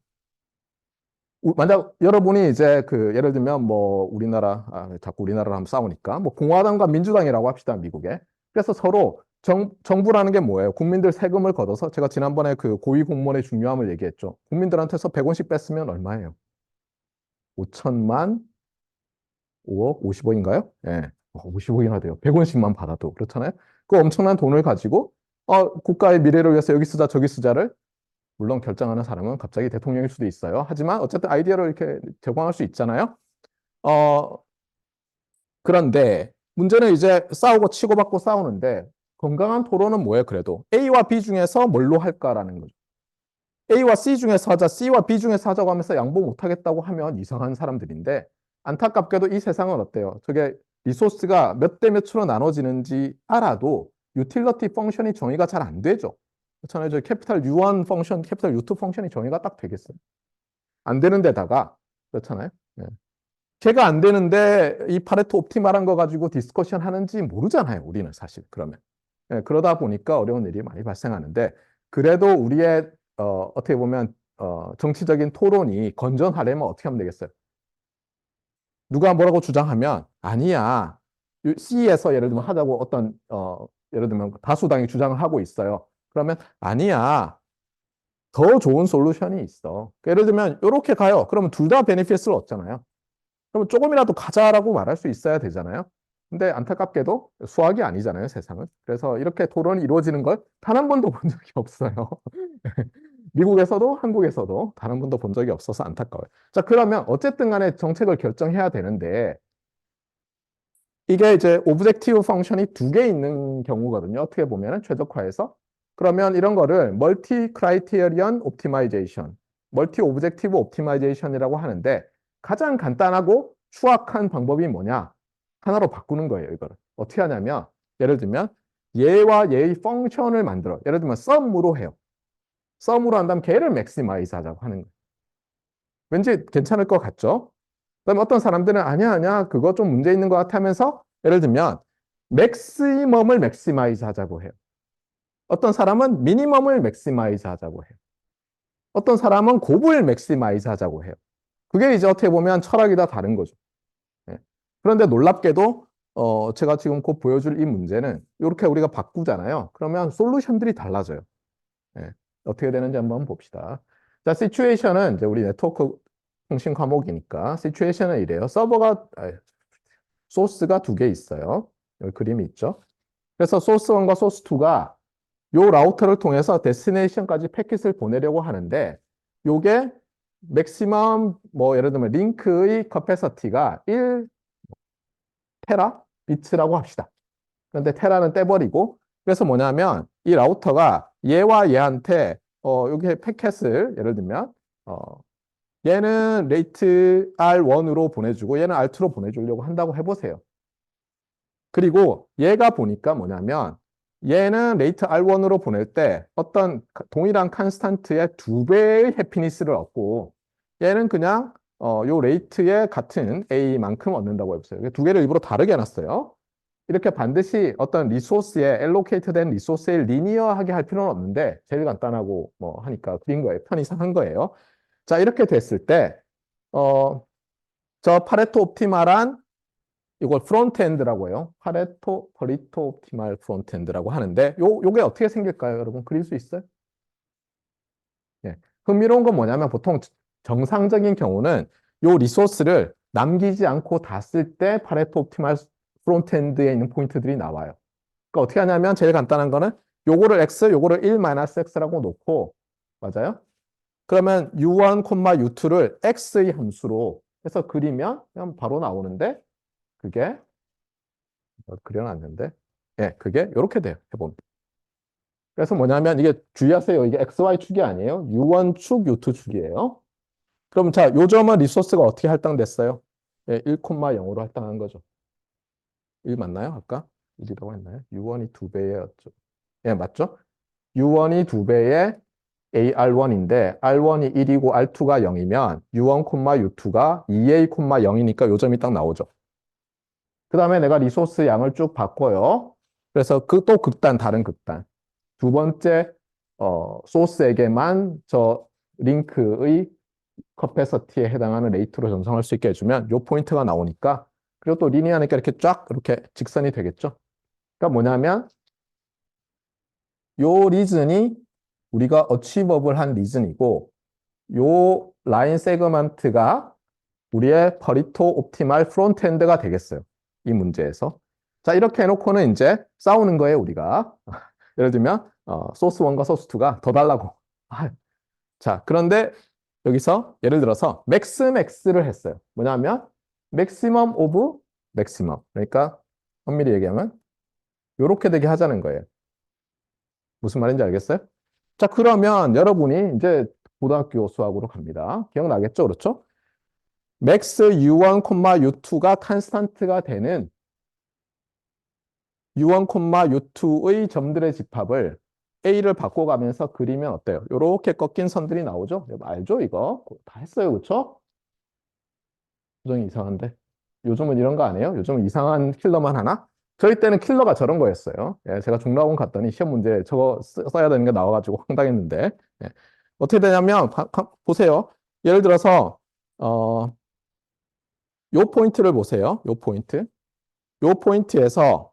만약 여러분이 이제 그 예를 들면 뭐 우리나라 자꾸 우리나라를 한번 싸우니까 뭐 공화당과 민주당이라고 합시다. 미국에. 그래서 서로 정부라는 게 뭐예요? 국민들 세금을 걷어서 제가 지난번에 그 고위 공무원의 중요함을 얘기했죠. 국민들한테서 100원씩 뺐으면 얼마예요? 5천만 5억 50억인가요? 예. 50억이나 돼요. 100원씩만 받아도 그렇잖아요. 그 엄청난 돈을 가지고 국가의 미래를 위해서 여기 쓰자 저기 쓰자를 물론 결정하는 사람은 갑자기 대통령일 수도 있어요. 하지만 어쨌든 아이디어를 이렇게 제공할 수 있잖아요. 어, 그런데 문제는 이제 싸우고 치고받고 싸우는데 건강한 토론은 뭐예요? 그래도 A와 B 중에서 뭘로 할까라는 거죠. A와 C 중에서 하자, C와 B 중에서 하자고 하면서 양보 못하겠다고 하면 이상한 사람들인데 안타깝게도 이 세상은 어때요? 저게 리소스가 몇 대 몇으로 나눠지는지 알아도 유틸러티 펑션이 정의가 잘 안 되죠. 그렇잖아요. 저 캐피탈 U1 펑션, 캐피탈 U2 펑션이 정의가 딱 되겠어요. 안 되는 데다가 그렇잖아요. 예. 걔가 안 되는데 이 파레토 옵티말한 거 가지고 디스커션 하는지 모르잖아요. 우리는 사실 그러면. 예, 그러다 보니까 어려운 일이 많이 발생하는데 그래도 우리의 어떻게 보면 정치적인 토론이 건전하려면 어떻게 하면 되겠어요? 누가 뭐라고 주장하면 아니야. C에서 예를 들면 하자고 어떤 예를 들면 다수당이 주장을 하고 있어요. 그러면 아니야. 더 좋은 솔루션이 있어. 예를 들면 이렇게 가요. 그러면 둘 다 베네핏을 얻잖아요. 그러면 조금이라도 가자라고 말할 수 있어야 되잖아요. 근데 안타깝게도 수학이 아니잖아요, 세상은. 그래서 이렇게 토론이 이루어지는 걸 단 한 번도 본 적이 없어요. 미국에서도 한국에서도 단 한 번도 본 적이 없어서 안타까워요. 자, 그러면 어쨌든 간에 정책을 결정해야 되는데 이게 이제 오브젝티브 펑션이 두 개 있는 경우거든요. 어떻게 보면 최적화해서. 그러면 이런 거를 멀티 크라이테리언 옵티마이제이션, 멀티 오브젝티브 옵티마이제이션이라고 하는데 가장 간단하고 추악한 방법이 뭐냐? 하나로 바꾸는 거예요, 이거를. 어떻게 하냐면 예를 들면 얘와 얘의 펑션을 만들어. 예를 들면 썸으로 해요. 썸으로 한다면 걔를 맥시마이즈 하자고 하는 거예요. 왠지 괜찮을 것 같죠? 그다음에 어떤 사람들은 아니야 그거 좀 문제 있는 것 같아 하면서 예를 들면 맥시멈을 맥시마이즈 하자고 해요. 어떤 사람은 미니멈을 맥시마이즈 하자고 해요. 어떤 사람은 곱을 맥시마이즈 하자고 해요. 그게 이제 어떻게 보면 철학이 다 다른 거죠. 예. 그런데 놀랍게도 제가 지금 곧 보여줄 이 문제는 이렇게 우리가 바꾸잖아요. 그러면 솔루션들이 달라져요. 예. 어떻게 되는지 한번 봅시다. 자, 시츄에이션은 이제 우리 네트워크 통신 과목이니까 시츄에이션은 이래요. 소스가 두 개 있어요. 여기 그림이 있죠. 그래서 소스 1과 소스 2가 요 라우터를 통해서 데스티네이션까지 패킷을 보내려고 하는데 요게 맥시멈 뭐 예를 들면 링크의 커패서티가 1 테라 비트라고 합시다. 그런데 테라는 떼버리고 그래서 뭐냐면 이 라우터가 얘와 얘한테 여기 패켓을 예를 들면 얘는 레이트 R1으로 보내주고 얘는 R2로 보내주려고 한다고 해보세요. 그리고 얘가 보니까 뭐냐면 얘는 레이트 R1으로 보낼 때 어떤 동일한 컨스탄트의 2배의 해피니스를 얻고 얘는 그냥 요 레이트의 같은 A만큼 얻는다고 해보세요. 두 개를 일부러 다르게 해놨어요. 이렇게 반드시 어떤 리소스에 엘로케이트 된 리소스에 리니어하게 할 필요는 없는데 제일 간단하고 뭐 하니까 그린 거예요. 편의상 한 거예요. 자, 이렇게 됐을 때 저 파레토 옵티말한 이걸 프론트엔드라고 해요. 파레토 옵티말 프론트엔드라고 하는데 요게 어떻게 생길까요? 여러분 그릴 수 있어요? 예. 흥미로운 건 뭐냐면 보통 정상적인 경우는 요 리소스를 남기지 않고 다 쓸 때 파레토 옵티말 프론트엔드에 있는 포인트들이 나와요. 그러니까 어떻게 하냐면 제일 간단한 거는 요거를 x, 요거를 1-x라고 놓고 맞아요? 그러면 u1, u2를 x의 함수로 해서 그리면 그냥 바로 나오는데 그게 그려놨는데 예, 그게 이렇게 돼요. 해보면. 그래서 뭐냐면 이게 주의하세요. 이게 XY축이 아니에요. U1축, U2축이에요. 그럼 자, 요 점은 리소스가 어떻게 할당됐어요? 예, 1,0로 할당한 거죠. 1 맞나요? 아까? 1이라고 했나요? U1이 2배였죠. 예, 맞죠? U1이 2배의 AR1인데 R1이 1이고 R2가 0이면 U1, U2가 2A, 0이니까 요 점이 딱 나오죠. 그 다음에 내가 리소스 양을 쭉 바꿔요. 그래서 또 극단, 다른 극단. 두 번째 소스에게만 저 링크의 커패서티에 해당하는 레이트로 전송할 수 있게 해주면 요 포인트가 나오니까 그리고 또 리니어니까 이렇게 쫙 이렇게 직선이 되겠죠. 그러니까 뭐냐면 요 리즌이 우리가 어치버블한 리즌이고 요 라인 세그먼트가 우리의 퍼리토 옵티말 프론트엔드가 되겠어요. 이 문제에서. 자, 이렇게 해놓고는 이제 싸우는 거예요, 우리가. 예를 들면 소스 1과 소스 2가 더 달라고. 자, 그런데 여기서 예를 들어서 맥스를 했어요. 뭐냐면 맥시멈 오브 맥시멈. 그러니까 엄밀히 얘기하면 이렇게 되게 하자는 거예요. 무슨 말인지 알겠어요? 자, 그러면 여러분이 이제 고등학교 수학으로 갑니다. 기억나겠죠? 그렇죠? 맥스 U1, U2가 컨스탄트가 되는 U1, U2의 점들의 집합을 A를 바꿔가면서 그리면 어때요? 이렇게 꺾인 선들이 나오죠? 알죠? 이거 다 했어요. 그렇죠? 표정이 이상한데. 요즘은 이런 거 안 해요? 요즘은 이상한 킬러만 하나? 저희 때는 킬러가 저런 거였어요. 예, 제가 중라원 갔더니 시험 문제 저거 써야 되는 게 나와가지고 황당했는데. 예. 어떻게 되냐면 보세요. 예를 들어서 요 포인트를 보세요. 요 포인트. 요 포인트에서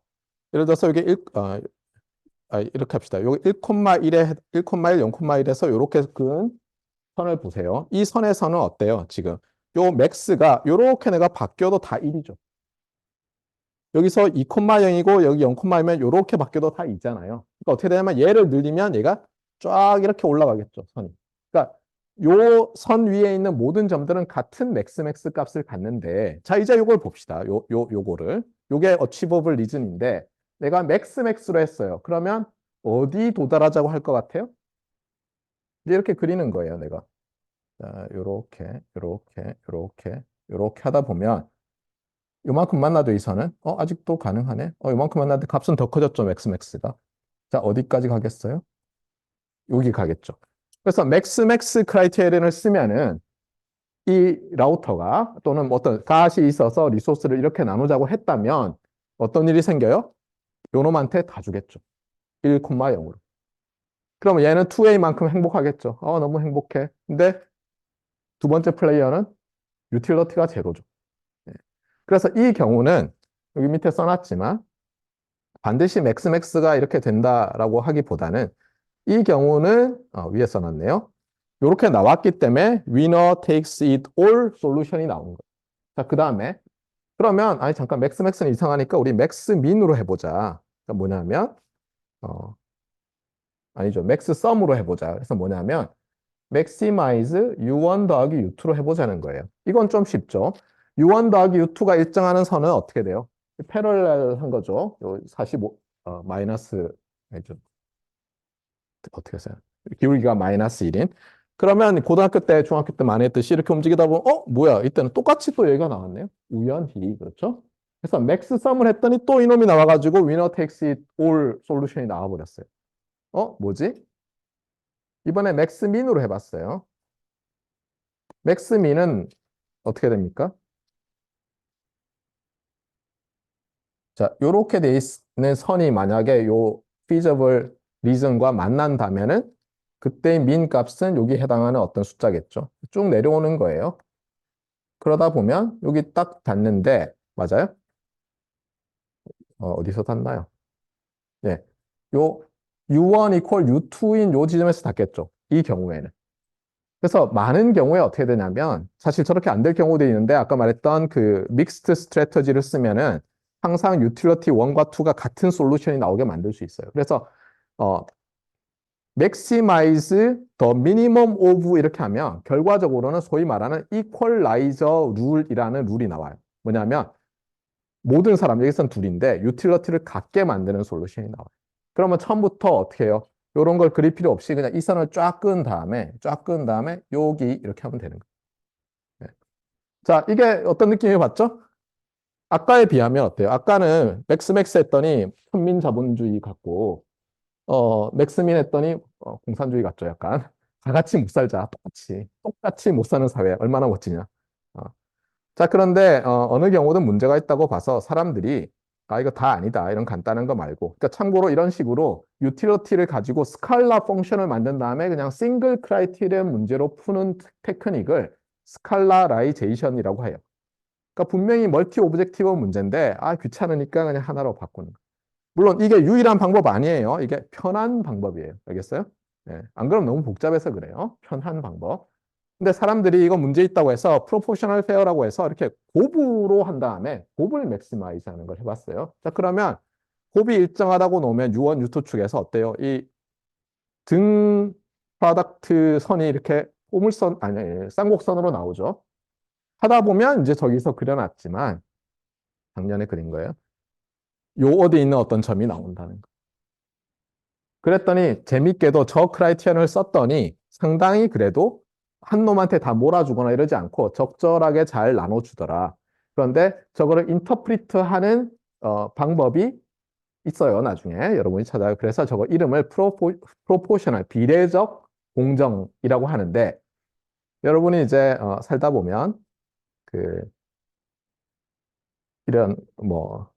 예를 들어서 이게 이렇게 합시다. 요 1,1에 1,1, 0,1에서 이렇게 끈 선을 보세요. 이 선에서는 어때요? 지금 요 맥스가 요렇게 내가 바뀌어도 다 1이죠. 여기서 2,0이고 여기 0,1면 요렇게 바뀌어도 다 2잖아요. 그러니까 어떻게 되냐면 얘를 늘리면 얘가 쫙 이렇게 올라가겠죠, 선이. 그러니까 요 선 위에 있는 모든 점들은 같은 맥스 값을 갖는데 자, 이제 요걸 봅시다. 요거를. 요게 어치버블 리즌인데 내가 맥스로 했어요. 그러면 어디 도달하자고 할 것 같아요? 이제 이렇게 그리는 거예요, 내가. 자, 요렇게 하다 보면 요만큼 만나도 이 선은 아직도 가능하네. 요만큼 만나도 값은 더 커졌죠, 맥스가. 자, 어디까지 가겠어요? 여기 가겠죠. 그래서 맥스 크라이테리언을 쓰면은 이 라우터가 또는 어떤 갓이 있어서 리소스를 이렇게 나누자고 했다면 어떤 일이 생겨요? 요놈한테 다 주겠죠. 1,0으로. 그러면 얘는 2A만큼 행복하겠죠. 너무 행복해. 근데 두 번째 플레이어는 유틸리티가 제로죠. 예. 그래서 이 경우는 여기 밑에 써놨지만 반드시 맥스맥스가 이렇게 된다라고 하기보다는 이 경우는 위에 써놨네요. 이렇게 나왔기 때문에 winner takes it all 솔루션이 나온 거예요. 자, 그 다음에 그러면 아니 잠깐 맥스맥스는 이상하니까 우리 맥스민으로 해보자. 그러니까 뭐냐면 아니죠. 맥스썸으로 해보자. 그래서 뭐냐면 maximize U1 더하기 U2로 해보자는 거예요. 이건 좀 쉽죠. U1 더하기 U2가 일정하는 선은 어떻게 돼요? 패럴렐한 거죠. 요 45, 마이너스, 아니죠. 어떻게 써요? 기울기가 마이너스 1인. 그러면 고등학교 때, 중학교 때 많이 했듯이 이렇게 움직이다 보면, 뭐야, 이때는 똑같이 또 얘가 나왔네요. 우연히, 그렇죠? 그래서 맥스 썸을 했더니 또 이놈이 나와가지고 위너 텍스 올 솔루션이 나와버렸어요. 뭐지? 이번에 맥스민으로 해봤어요. 맥스민은 어떻게 됩니까? 자, 요렇게 돼 있는 선이 만약에 요 feasible reason과 만난다면은 그때의 민 값은 여기 해당하는 어떤 숫자겠죠. 쭉 내려오는 거예요. 그러다 보면 여기 딱 닿는데 맞아요? 어디서 닿나요? 네. 요 U1 equal U2인 요 지점에서 닿겠죠. 이 경우에는. 그래서 많은 경우에 어떻게 되냐면 사실 저렇게 안 될 경우도 있는데 아까 말했던 그 믹스트 스트래터지를 쓰면은 항상 유틸리티 1과 2가 같은 솔루션이 나오게 만들 수 있어요. 그래서 어, maximize the minimum of 이렇게 하면 결과적으로는 소위 말하는 equalizer 룰이라는 룰이 나와요. 뭐냐면 모든 사람, 여기선 둘인데 유틸리티를 같게 만드는 솔루션이 나와요. 그러면 처음부터 어떻게 해요? 이런 걸 그릴 필요 없이 그냥 이 선을 쫙 끈 다음에 여기 이렇게 하면 되는 거예요. 네. 자, 이게 어떤 느낌이 봤죠? 아까에 비하면 어때요? 아까는 맥스 했더니 천민자본주의 같고 맥스민 했더니 공산주의 같죠, 약간. 다 같이 못 살자, 똑같이 못 사는 사회, 얼마나 멋지냐. 어. 자, 그런데 어느 경우든 문제가 있다고 봐서 사람들이 이거 다 아니다, 이런 간단한 거 말고. 그러니까 참고로 이런 식으로 유틸리티를 가지고 스칼라 펑션을 만든 다음에 그냥 싱글 크라이테리언 문제로 푸는 테크닉을 스칼라라이제이션이라고 해요. 그러니까 분명히 멀티 오브젝티브 문제인데 귀찮으니까 그냥 하나로 바꾸는 거. 물론 이게 유일한 방법 아니에요. 이게 편한 방법이에요. 알겠어요? 네. 안 그러면 너무 복잡해서 그래요. 편한 방법. 근데 사람들이 이거 문제 있다고 해서 프로포셔널 페어라고 해서 이렇게 곱으로 한 다음에 곱을 맥시마이즈 하는 걸 해봤어요. 자, 그러면 곱이 일정하다고 놓으면 U1, U2 축에서 어때요? 이 등 프로덕트 선이 이렇게 꼬물선, 아니, 쌍곡선으로 나오죠. 하다 보면 이제 저기서 그려놨지만 작년에 그린 거예요. 요 어디 있는 어떤 점이 나온다는 거. 그랬더니 재밌게도 저 크라이티언을 썼더니 상당히 그래도 한 놈한테 다 몰아주거나 이러지 않고 적절하게 잘 나눠주더라. 그런데 저거를 인터프리트 하는 방법이 있어요. 나중에 여러분이 찾아요. 그래서 저거 이름을 프로포셔널 비례적 공정이라고 하는데 여러분이 이제 살다 보면 그 이런 뭐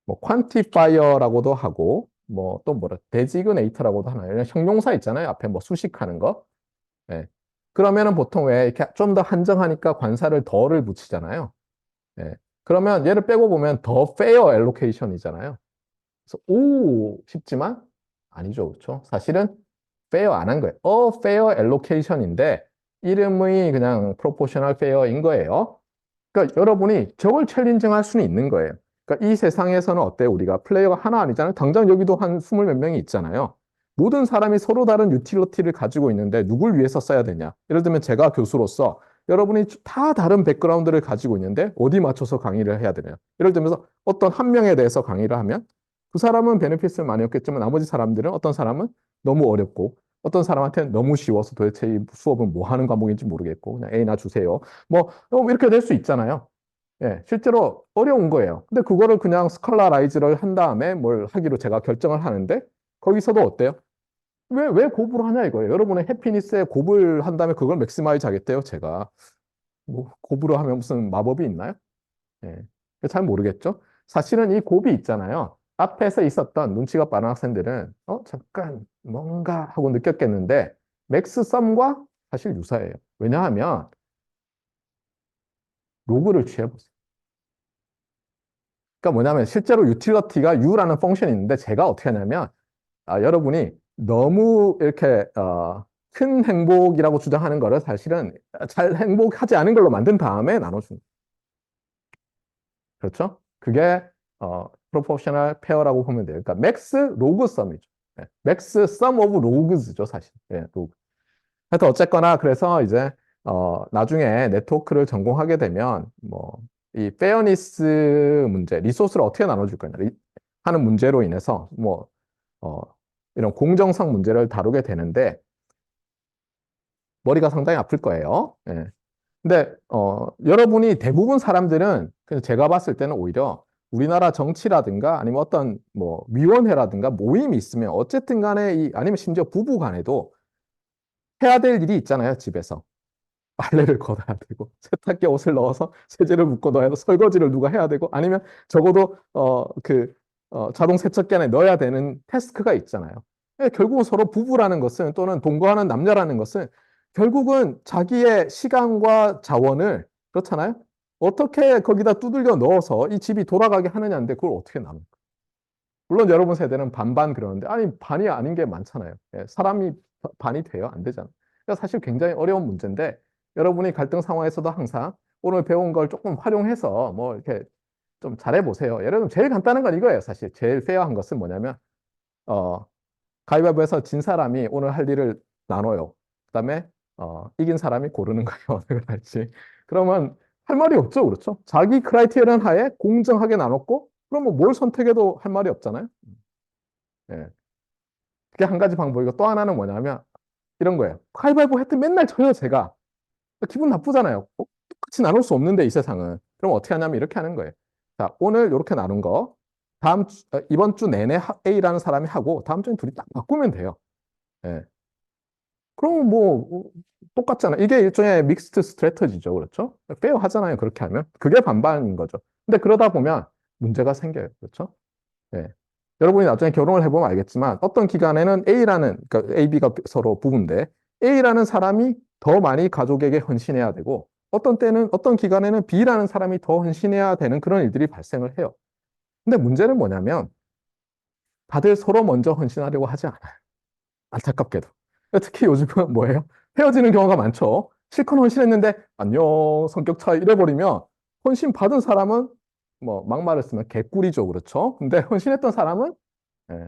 퀀티파이어라고도 하고 뭐 또 뭐라 데지그네이터라고도 하나요? 이런 형용사 있잖아요. 앞에 뭐 수식하는 거. 예. 그러면은 보통 왜 이렇게 좀 더 한정하니까 관사를 더를 붙이잖아요. 예. 그러면 얘를 빼고 보면 더 페어 엘로케이션이잖아요. 그래서 쉽지만 아니죠. 그렇죠? 사실은 페어 안 한 거예요. 페어 엘로케이션인데 이름이 그냥 프로포셔널 페어인 거예요. 그러니까 여러분이 저걸 챌린징할 수는 있는 거예요. 그러니까 이 세상에서는 어때요? 우리가 플레이어가 하나 아니잖아요. 당장 여기도 한 스물 몇 명이 있잖아요. 모든 사람이 서로 다른 유틸리티를 가지고 있는데 누굴 위해서 써야 되냐? 예를 들면 제가 교수로서 여러분이 다 다른 백그라운드를 가지고 있는데 어디 맞춰서 강의를 해야 되나요? 예를 들면서 어떤 한 명에 대해서 강의를 하면 그 사람은 베네핏을 많이 얻겠지만 나머지 사람들은 어떤 사람은 너무 어렵고 어떤 사람한테는 너무 쉬워서 도대체 이 수업은 뭐 하는 과목인지 모르겠고 그냥 A나 주세요. 뭐 이렇게 될 수 있잖아요. 예, 실제로 어려운 거예요. 근데 그거를 그냥 스칼라라이즈를 한 다음에 뭘 하기로 제가 결정을 하는데 거기서도 어때요? 왜 곱을 하냐 이거예요. 여러분의 해피니스에 곱을 한 다음에 그걸 맥시마이즈 하겠대요, 제가. 뭐 곱으로 하면 무슨 마법이 있나요? 예, 잘 모르겠죠? 사실은 이 곱이 있잖아요. 앞에서 있었던 눈치가 빠른 학생들은 잠깐 뭔가 하고 느꼈겠는데 맥스 썸과 사실 유사해요. 왜냐하면 로그를 취해보세요. 그러니까 뭐냐면 실제로 유틸리티가 U라는 펑션이 있는데 제가 어떻게 하냐면 여러분이 너무 이렇게 큰 행복이라고 주장하는 거를 사실은 잘 행복하지 않은 걸로 만든 다음에 나눠주는 거예요. 그렇죠? 그게 프로포셔널 페어라고 보면 돼요. 그러니까 맥스 로그 썸이죠. 맥스 썸 오브 로그즈죠, 사실. 예, 로그. 하여튼 어쨌거나 그래서 이제 나중에 네트워크를 전공하게 되면 뭐 이 페어니스 문제, 리소스를 어떻게 나눠줄 거냐 하는 문제로 인해서 뭐 어, 이런 공정성 문제를 다루게 되는데 머리가 상당히 아플 거예요. 예. 근데 여러분이 대부분 사람들은 그냥 제가 봤을 때는 오히려 우리나라 정치라든가 아니면 어떤 뭐 위원회라든가 모임이 있으면 어쨌든 간에 아니면 심지어 부부 간에도 해야 될 일이 있잖아요, 집에서. 빨래를 걷어야 되고 세탁기에 옷을 넣어서 세제를 묶어 넣어야 되고 설거지를 누가 해야 되고 아니면 적어도 자동 세척기 안에 넣어야 되는 태스크가 있잖아요. 결국은 서로 부부라는 것은 또는 동거하는 남녀라는 것은 결국은 자기의 시간과 자원을 그렇잖아요. 어떻게 거기다 두들겨 넣어서 이 집이 돌아가게 하느냐인데 그걸 어떻게 나눌까? 물론 여러분 세대는 반반 그러는데 아니 반이 아닌 게 많잖아요. 사람이 반이 돼요? 안 되잖아요. 그러니까 사실 굉장히 어려운 문제인데 여러분이 갈등 상황에서도 항상 오늘 배운 걸 조금 활용해서 뭐 이렇게 좀 잘해보세요. 예를 들면 제일 간단한 건 이거예요. 사실 제일 페어한 것은 뭐냐면 어, 가위바위보에서 진 사람이 오늘 할 일을 나눠요. 그다음에 이긴 사람이 고르는 거예요. 어느 걸 할지. 그러면 할 말이 없죠. 그렇죠? 자기 크라이테리언 하에 공정하게 나눴고 그러면 뭘 선택해도 할 말이 없잖아요. 예. 그게 한 가지 방법이고 또 하나는 뭐냐면 이런 거예요. 가위바위보 했더니 맨날 져요, 제가. 기분 나쁘잖아요. 똑같이 나눌 수 없는데, 이 세상은. 그럼 어떻게 하냐면 이렇게 하는 거예요. 자, 오늘 이렇게 나눈 거, 이번 주 내내 A라는 사람이 하고, 다음 주엔 둘이 딱 바꾸면 돼요. 예. 그럼 뭐, 똑같잖아. 이게 일종의 믹스트 스트래터지죠. 그렇죠? 페어 하잖아요. 그렇게 하면. 그게 반반인 거죠. 근데 그러다 보면 문제가 생겨요. 그렇죠? 예. 여러분이 나중에 결혼을 해보면 알겠지만 어떤 기간에는 그러니까 A, B가 서로 부부인데 A라는 사람이 더 많이 가족에게 헌신해야 되고 어떤 때는 어떤 기간에는 B라는 사람이 더 헌신해야 되는 그런 일들이 발생을 해요. 근데 문제는 뭐냐면 다들 서로 먼저 헌신하려고 하지 않아요. 안타깝게도. 특히 요즘은 뭐예요? 헤어지는 경우가 많죠. 실컷 헌신했는데 안녕 성격 차이 이래버리면 헌신 받은 사람은 뭐 막말을 쓰면 개꿀이죠. 그렇죠? 근데 헌신했던 사람은 예,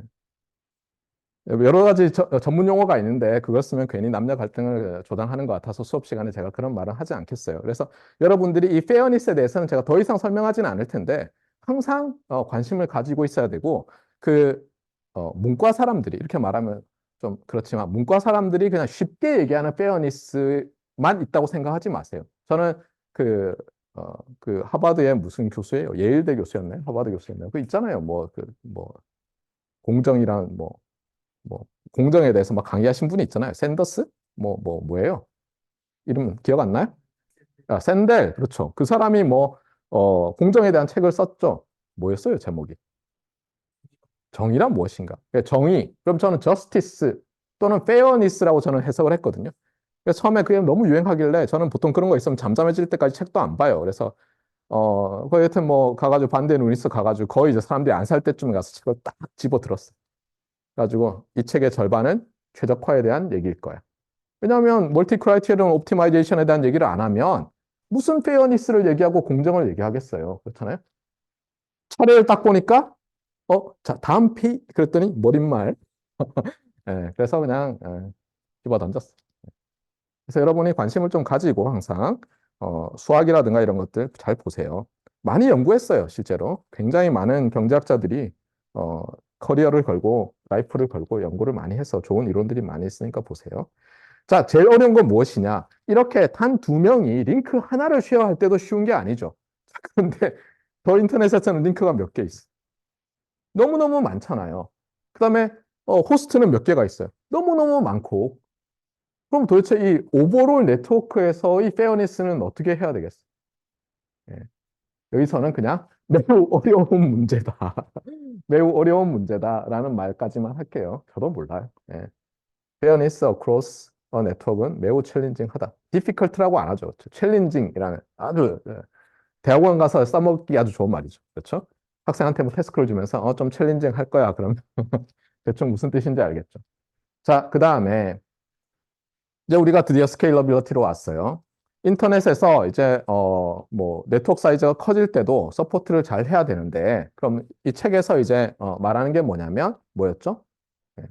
여러 가지 전문 용어가 있는데 그걸 쓰면 괜히 남녀 갈등을 조장하는 것 같아서 수업 시간에 제가 그런 말은 하지 않겠어요. 그래서 여러분들이 이 페어니스에 대해서는 제가 더 이상 설명하지는 않을 텐데 항상 관심을 가지고 있어야 되고 그 문과 사람들이 이렇게 말하면 좀 그렇지만 문과 사람들이 그냥 쉽게 얘기하는 페어니스만 있다고 생각하지 마세요. 저는 그, 그 하버드의 무슨 교수예요? 예일대 교수였나요? 하버드 교수였나요? 그 있잖아요. 뭐 공정이란 뭐 공정에 대해서 막 강의하신 분이 있잖아요. 샌더스? 뭐예요? 이름 기억 안 나요? 샌델. 그렇죠. 그 사람이 공정에 대한 책을 썼죠. 뭐였어요, 제목이? 정의란 무엇인가? 정의. 그럼 저는 저스티스 또는 페어니스라고 저는 해석을 했거든요. 그래서 처음에 그게 너무 유행하길래 저는 보통 그런 거 있으면 잠잠해질 때까지 책도 안 봐요. 그래서 그 여튼 뭐 가가지고 반대 루이스 가가지고 거의 이제 사람들이 안 살 때쯤에 가서 책을 딱 집어 들었어. 가지고 이 책의 절반은 최적화에 대한 얘기일 거야. 왜냐하면 멀티 크라이테리언 옵티마이제이션에 대한 얘기를 안 하면 무슨 페어니스를 얘기하고 공정을 얘기하겠어요. 그렇잖아요. 차례를 딱 보니까 자, 다음 피 그랬더니 머릿말. 그래서 그냥 집어 던졌어. 그래서 여러분이 관심을 좀 가지고 항상 수학이라든가 이런 것들 잘 보세요. 많이 연구했어요, 실제로. 굉장히 많은 경제학자들이 어, 커리어를 걸고 라이프를 걸고 연구를 많이 해서 좋은 이론들이 많이 있으니까 보세요. 자, 제일 어려운 건 무엇이냐? 이렇게 단 두 명이 링크 하나를 쉐어할 때도 쉬운 게 아니죠. 그런데 더 인터넷에서는 링크가 몇 개 있어. 너무너무 많잖아요. 그다음에 호스트는 몇 개가 있어요. 너무너무 많고. 그럼 도대체 이 오버롤 네트워크에서의 페어니스는 어떻게 해야 되겠어? 예. 여기서는 그냥 매우 어려운 문제다. 매우 어려운 문제다라는 말까지만 할게요. 저도 몰라요. 예. Fairness across a network은 매우 챌린징하다. difficult라고 안 하죠. 챌린징이라는 아주 대학원 가서 써먹기 아주 좋은 말이죠. 그렇죠? 학생한테 뭐 태스크를 주면서 좀 챌린징 할 거야. 그러면 대충 무슨 뜻인지 알겠죠. 자, 그 다음에 이제 우리가 드디어 스케일러빌리티로 왔어요. 인터넷에서 이제 뭐 네트워크 사이즈가 커질 때도 서포트를 잘 해야 되는데 그럼 이 책에서 이제 말하는 게 뭐냐면 뭐였죠? 네.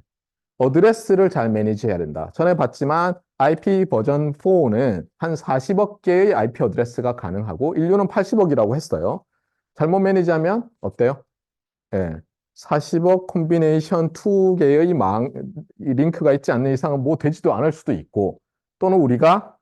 어드레스를 잘 매니지해야 된다. 전에 봤지만 IP 버전 4는 한 40억 개의 IP 어드레스가 가능하고 인류는 80억이라고 했어요. 잘못 매니지하면 어때요? 예. 40억 콤비네이션 2개의 이 링크가 있지 않는 이상은 뭐 되지도 않을 수도 있고 또는 우리가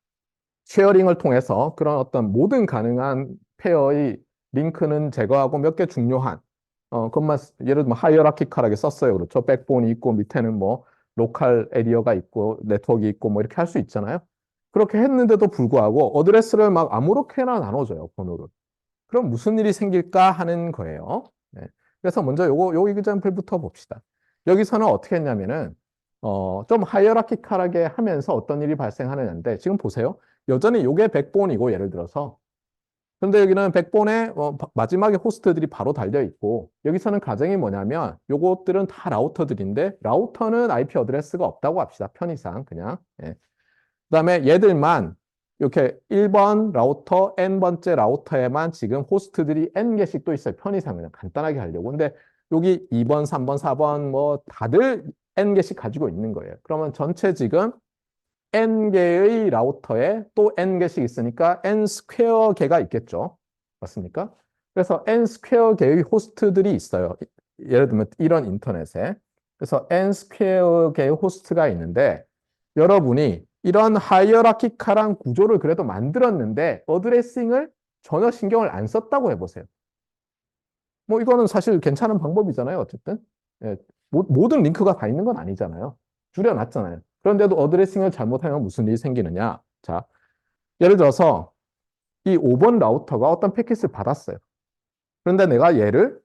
쉐어링을 통해서 그런 어떤 모든 가능한 페어의 링크는 제거하고 몇 개 중요한 그것만 예를 들면 하이어라키컬하게 썼어요. 그렇죠? 백본이 있고 밑에는 뭐 로컬 에리어가 있고 네트워크 있고 뭐 이렇게 할 수 있잖아요. 그렇게 했는데도 불구하고 어드레스를 막 아무렇게나 나눠줘요. 번호를. 그럼 무슨 일이 생길까 하는 거예요. 네. 그래서 먼저 요 example부터 봅시다. 여기서는 어떻게 했냐면은, 좀 하이어라키컬하게 하면서 어떤 일이 발생하느냐인데, 지금 보세요. 여전히 요게 백본이고, 예를 들어서. 근데 여기는 백본에 마지막에 호스트들이 바로 달려 있고, 여기서는 가정이 뭐냐면, 요것들은 다 라우터들인데, 라우터는 IP 어드레스가 없다고 합시다. 편의상, 그냥. 예. 그다음에 얘들만 이렇게 1번 라우터, n번째 라우터에만 지금 호스트들이 n개씩 또 있어요. 편의상 그냥 간단하게 하려고. 근데 여기 2번, 3번, 4번 뭐 다들 n개씩 가지고 있는 거예요. 그러면 전체 지금 n개의 라우터에 또 n개씩 있으니까 n 스퀘어 개가 있겠죠. 맞습니까? 그래서 n 스퀘어 개의 호스트들이 있어요. 예를 들면 이런 인터넷에. 그래서 n 스퀘어 개의 호스트가 있는데 여러분이 이런 하이어라키컬한 구조를 그래도 만들었는데 어드레싱을 전혀 신경을 안 썼다고 해보세요. 뭐 이거는 사실 괜찮은 방법이잖아요. 어쨌든 예, 모든 링크가 다 있는 건 아니잖아요. 줄여놨잖아요. 그런데도 어드레싱을 잘못하면 무슨 일이 생기느냐. 자, 예를 들어서 이 5번 라우터가 어떤 패킷을 받았어요. 그런데 내가 얘를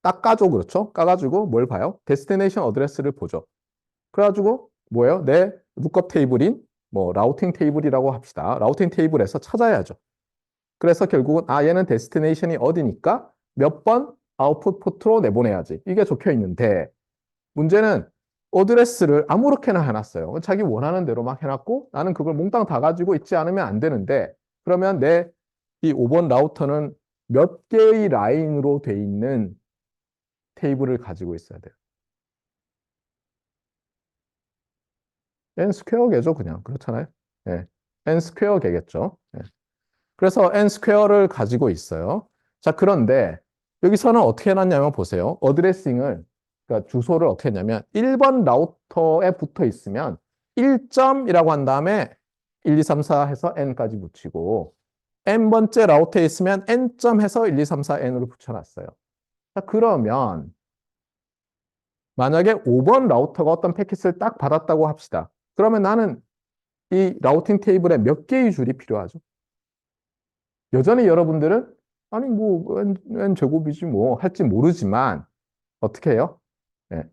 딱 까줘. 그렇죠? 까가지고 뭘 봐요? 데스티네이션 어드레스를 보죠. 그래가지고 뭐예요? 내 룩업 테이블인 뭐 라우팅 테이블이라고 합시다. 라우팅 테이블에서 찾아야죠. 그래서 결국은 얘는 데스티네이션이 어디니까 몇 번 아웃풋 포트로 내보내야지. 이게 적혀 있는데 문제는 어드레스를 아무렇게나 해놨어요. 자기 원하는 대로 막 해놨고 나는 그걸 몽땅 다 가지고 있지 않으면 안 되는데 그러면 내 이 5번 라우터는 몇 개의 라인으로 돼 있는 테이블을 가지고 있어야 돼요. n 스퀘어 개죠, 그냥. 그렇잖아요. 네. n 스퀘어 개겠죠. 네. 그래서 n 스퀘어를 가지고 있어요. 자, 그런데 여기서는 어떻게 해놨냐면 보세요. 어드레싱을, 그러니까 주소를 어떻게 했냐면 1번 라우터에 붙어 있으면 1점이라고 한 다음에 1, 2, 3, 4 해서 n까지 붙이고 n번째 라우터에 있으면 n점 해서 1, 2, 3, 4, n으로 붙여놨어요. 자, 그러면 만약에 5번 라우터가 어떤 패킷을 딱 받았다고 합시다. 그러면 나는 이 라우팅 테이블에 몇 개의 줄이 필요하죠? 여전히 여러분들은 아니 뭐 n 제곱이지 뭐 할지 모르지만 어떻게 해요? 네.